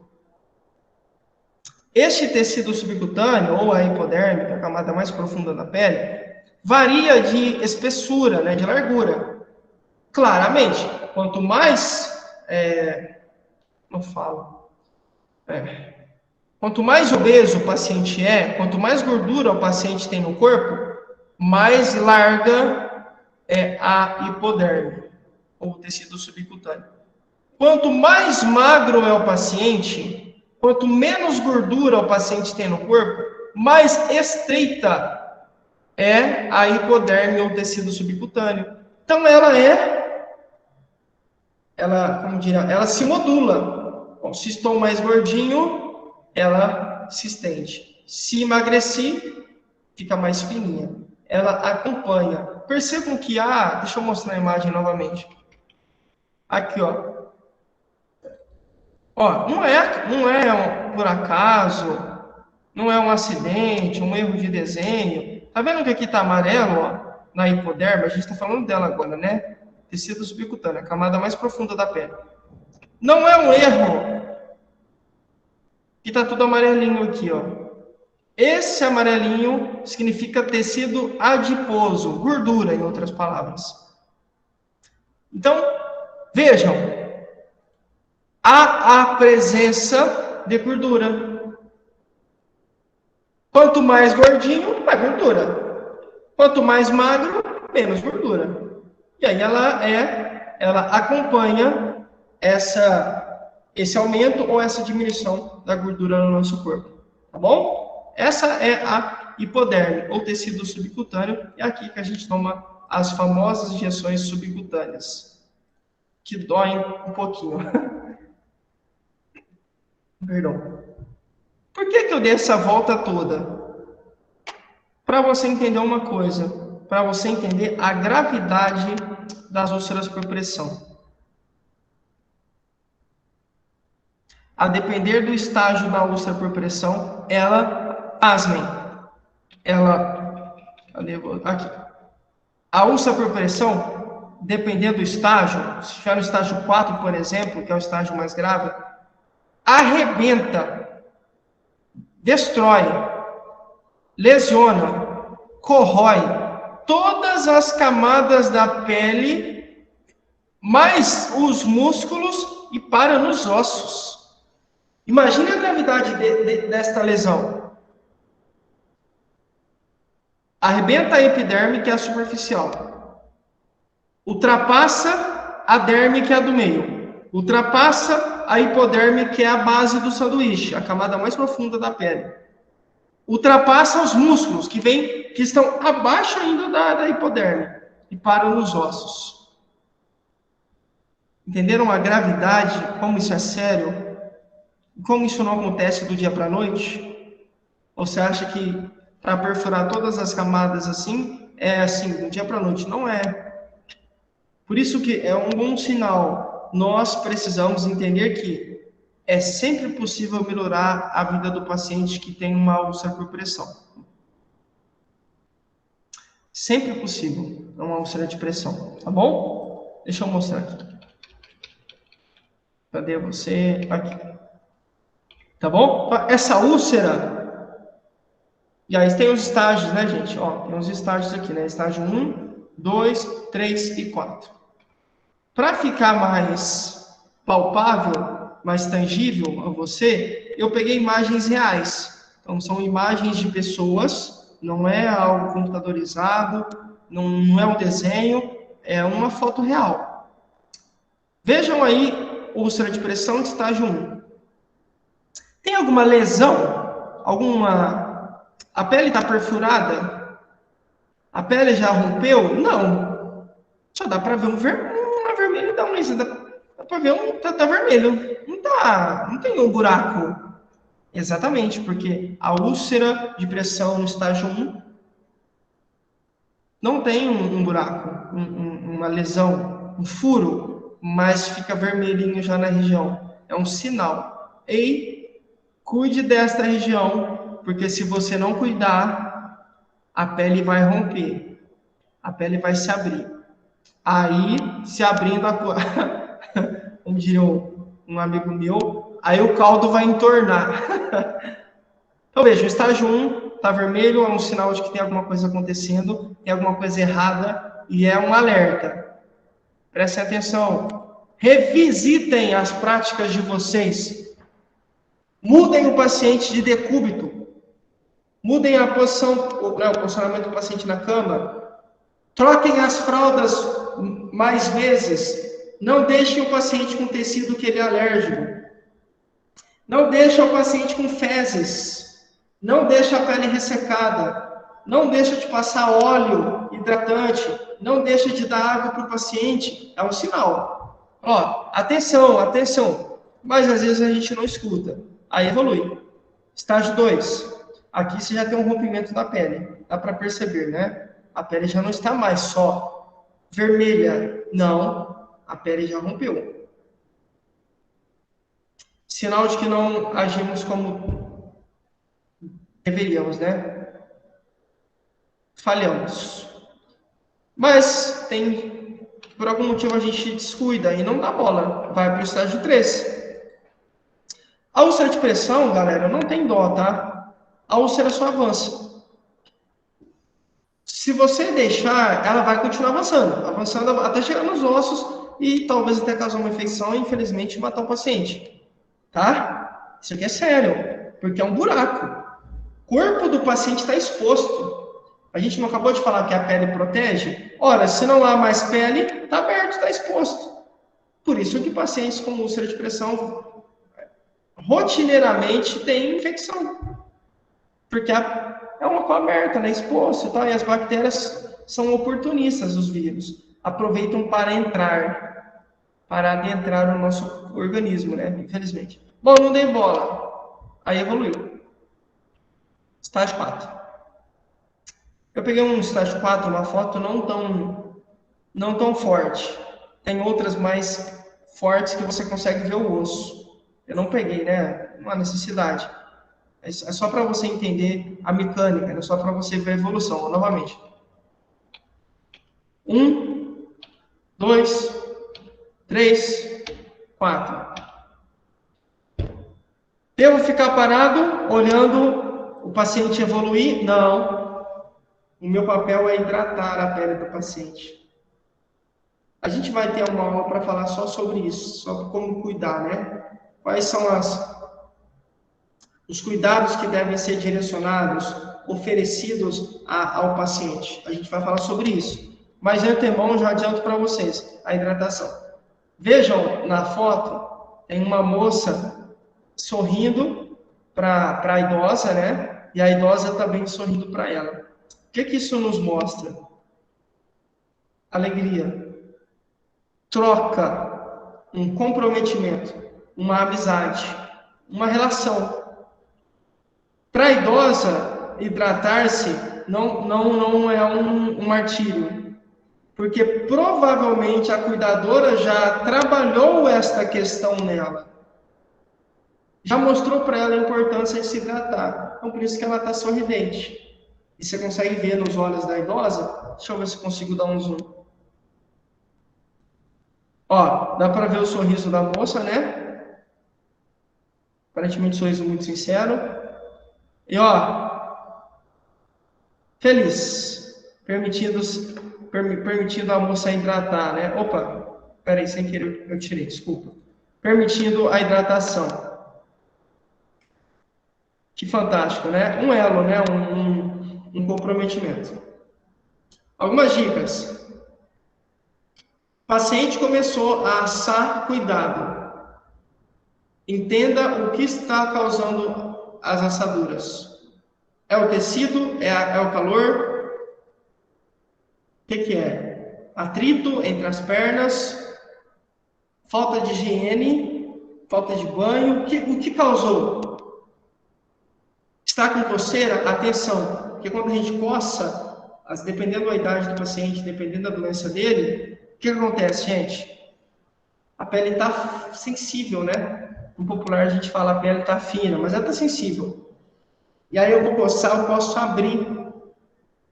Este tecido subcutâneo, ou a hipoderme, que é a camada mais profunda da pele, varia de espessura, né, de largura. Claramente, quanto mais... Quanto mais obeso o paciente é, quanto mais gordura o paciente tem no corpo, mais larga é a hipoderme, ou tecido subcutâneo. Quanto mais magro é o paciente, quanto menos gordura o paciente tem no corpo, mais estreita é a hipoderme, ou tecido subcutâneo. Então ela se modula. Bom, se estou mais gordinho, ela se estende. Se emagreci, fica mais fininha. Ela acompanha. Percebam que deixa eu mostrar a imagem novamente. Aqui, ó. Ó, não é por acaso, não é um acidente, um erro de desenho. Tá vendo que aqui tá amarelo, ó, na hipoderme? A gente está falando dela agora, né? Tecido subcutâneo, a camada mais profunda da pele. Não é um erro que tá tudo amarelinho aqui, ó. Esse amarelinho significa tecido adiposo, gordura, em outras palavras. Então, vejam, há a presença de gordura. Quanto mais gordinho, mais gordura. Quanto mais magro, menos gordura. E aí ela acompanha esse aumento ou essa diminuição da gordura no nosso corpo. Tá bom? Essa é a hipoderme, ou tecido subcutâneo. É aqui que a gente toma as famosas injeções subcutâneas, que doem um pouquinho. Perdão. Por que eu dei essa volta toda? Para você entender uma coisa, para você entender a gravidade das úlceras por pressão. A depender do estágio da úlcera por pressão, pasmem, aqui. A úlcera por pressão, dependendo do estágio, se estiver no estágio 4, por exemplo, que é o estágio mais grave, arrebenta, destrói, lesiona, corrói todas as camadas da pele, mais os músculos e para nos ossos. Imagine a gravidade desta lesão. Arrebenta a epiderme, que é a superficial. Ultrapassa a derme, que é a do meio. Ultrapassa a hipoderme, que é a base do sanduíche, a camada mais profunda da pele. Ultrapassa os músculos, que estão abaixo ainda da hipoderme, e param nos ossos. Entenderam a gravidade, como isso é sério? Como isso não acontece do dia para a noite? Ou você acha que para perfurar todas as camadas assim, é assim, do dia para a noite? Não é. Por isso que é um bom sinal. Nós precisamos entender que é sempre possível melhorar a vida do paciente que tem uma úlcera por pressão. Sempre possível uma úlcera de pressão, tá bom? Deixa eu mostrar aqui. Cadê você? Aqui. Tá bom? Essa úlcera, e aí tem os estágios, né, gente? Ó, tem os estágios aqui, né? Estágio 1, 2, 3 e 4. Para ficar mais palpável, mais tangível a você, eu peguei imagens reais. Então, são imagens de pessoas, não é algo computadorizado, não é um desenho, é uma foto real. Vejam aí úlcera de pressão de estágio 1. Tem alguma lesão? A pele está perfurada? A pele já rompeu? Não. Só dá para ver uma vermelhidão, mas dá para ver tá vermelho. Não tem um buraco. Exatamente, porque a úlcera de pressão no estágio 1 não tem um buraco, uma lesão, um furo, mas fica vermelhinho já na região. É um sinal. Ei, cuide desta região, porque se você não cuidar, a pele vai romper, a pele vai se abrir. Aí, se abrindo, como diria um amigo meu, aí o caldo vai entornar. Então, veja, o estágio 1 está vermelho, é um sinal de que tem alguma coisa acontecendo, tem alguma coisa errada, e é um alerta. Prestem atenção. Revisitem as práticas de vocês. Mudem o paciente de decúbito. Mudem a posição, o posicionamento do paciente na cama. Troquem as fraldas mais vezes. Não deixem o paciente com tecido que ele é alérgico. Não deixem o paciente com fezes. Não deixe a pele ressecada. Não deixe de passar óleo hidratante. Não deixe de dar água para o paciente. É um sinal. Ó, atenção, atenção. Mas às vezes a gente não escuta. Aí evolui. Estágio 2. Aqui você já tem um rompimento da pele. Dá para perceber, né? A pele já não está mais só vermelha. Não, a pele já rompeu. Sinal de que não agimos como deveríamos, né? Falhamos. Mas por algum motivo a gente descuida e não dá bola. Vai para o estágio 3. A úlcera de pressão, galera, não tem dó, tá? A úlcera só avança. Se você deixar, ela vai continuar avançando até chegar nos ossos e talvez até causar uma infecção e, infelizmente, matar o paciente. Tá? Isso aqui é sério, porque é um buraco. O corpo do paciente está exposto. A gente não acabou de falar que a pele protege? Ora, se não há mais pele, está aberto, está exposto. Por isso que pacientes com úlcera de pressão rotineiramente têm infecção. Porque é uma coisa aberta, né? Exposto, tá? E as bactérias são oportunistas, os vírus. Aproveitam para adentrar o nosso organismo, né? Infelizmente. Bom, não dei bola. Aí evoluiu. Estágio 4. Eu peguei um estágio 4, uma foto não tão forte. Tem outras mais fortes que você consegue ver o osso. Eu não peguei, né? Não há necessidade. É só para você entender a mecânica, é só para você ver a evolução, novamente. 1, 2, 3, 4. Devo ficar parado, olhando o paciente evoluir? Não. O meu papel é hidratar a pele do paciente. A gente vai ter uma aula para falar só sobre isso, sobre como cuidar, né? Quais são os cuidados que devem ser direcionados, oferecidos ao paciente. A gente vai falar sobre isso. Mas de antemão, já adianto para vocês a hidratação. Vejam na foto, tem uma moça sorrindo para a idosa, né? E a idosa também sorrindo para ela. O que isso nos mostra? Alegria. Troca. um comprometimento, uma amizade, uma relação. Para a idosa, hidratar-se não é um martírio, porque provavelmente a cuidadora já trabalhou esta questão nela, já mostrou para ela a importância de se hidratar. Então, por isso que ela está sorridente. E você consegue ver nos olhos da idosa? Deixa eu ver se eu consigo dar um zoom. Ó, dá para ver o sorriso da moça, né? Aparentemente, um sorriso muito sincero. E ó, feliz, permitindo a moça hidratar, né? Opa, peraí, sem querer eu tirei, desculpa. Permitindo a hidratação. Que fantástico, né? Um elo, né? Um comprometimento. Algumas dicas. O paciente começou a assar, cuidado. Entenda o que está causando as assaduras. É o tecido? É o calor? O que é? Atrito entre as pernas? Falta de higiene? Falta de banho? O que causou? Está com coceira? Atenção, porque quando a gente coça, dependendo da idade do paciente, dependendo da doença dele, o que acontece, gente? A pele está sensível, né? No popular a gente fala a pele está fina, mas ela está sensível. E aí eu vou coçar, eu posso abrir,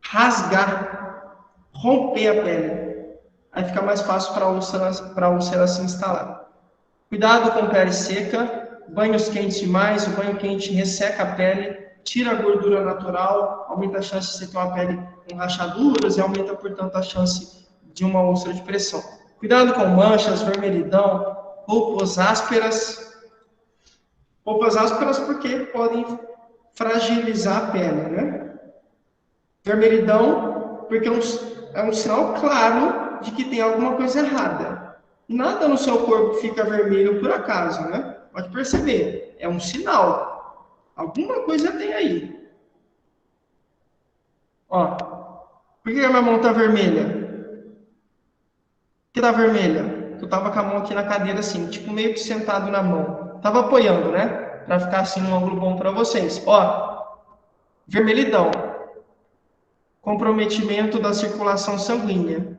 rasgar, romper a pele. Aí fica mais fácil para a úlcera se instalar. Cuidado com pele seca, banhos quentes demais, o banho quente resseca a pele, tira a gordura natural, aumenta a chance de você ter uma pele com rachaduras e aumenta, portanto, a chance de uma úlcera de pressão. Cuidado com manchas, vermelhidão, roupas ásperas. Roupas ásperas porque podem fragilizar a pele, né? Vermelhidão porque é um sinal claro de que tem alguma coisa errada. Nada no seu corpo fica vermelho por acaso, né? Pode perceber, é um sinal. Alguma coisa tem aí. Ó, por que a minha mão tá vermelha? Por que tá vermelha? Eu tava com a mão aqui na cadeira assim, tipo meio que sentado na mão. Tava apoiando, né? Para ficar assim num ângulo bom para vocês. Ó, vermelhidão. Comprometimento da circulação sanguínea.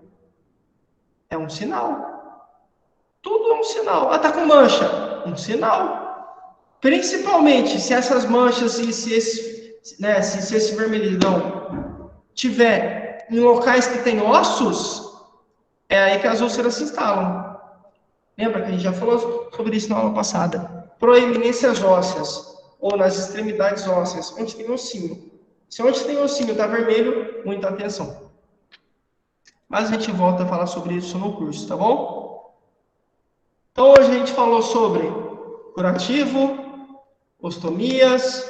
É um sinal. Tudo é um sinal. Ah, tá com mancha. Um sinal. Principalmente se essas manchas e se esse vermelhidão tiver em locais que tem ossos, é aí que as úlceras se instalam. Lembra que a gente já falou sobre isso na aula passada? Proeminências ósseas, ou nas extremidades ósseas, onde tem ossinho. Se onde tem ossinho está vermelho, muita atenção. Mas a gente volta a falar sobre isso no curso, tá bom? Então hoje a gente falou sobre curativo, ostomias,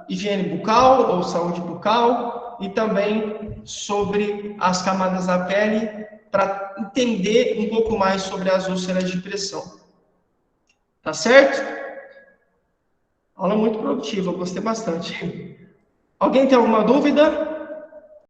higiene bucal ou saúde bucal e também sobre as camadas da pele para entender um pouco mais sobre as úlceras de pressão. Tá certo? Aula muito produtiva, eu gostei bastante. Alguém tem alguma dúvida?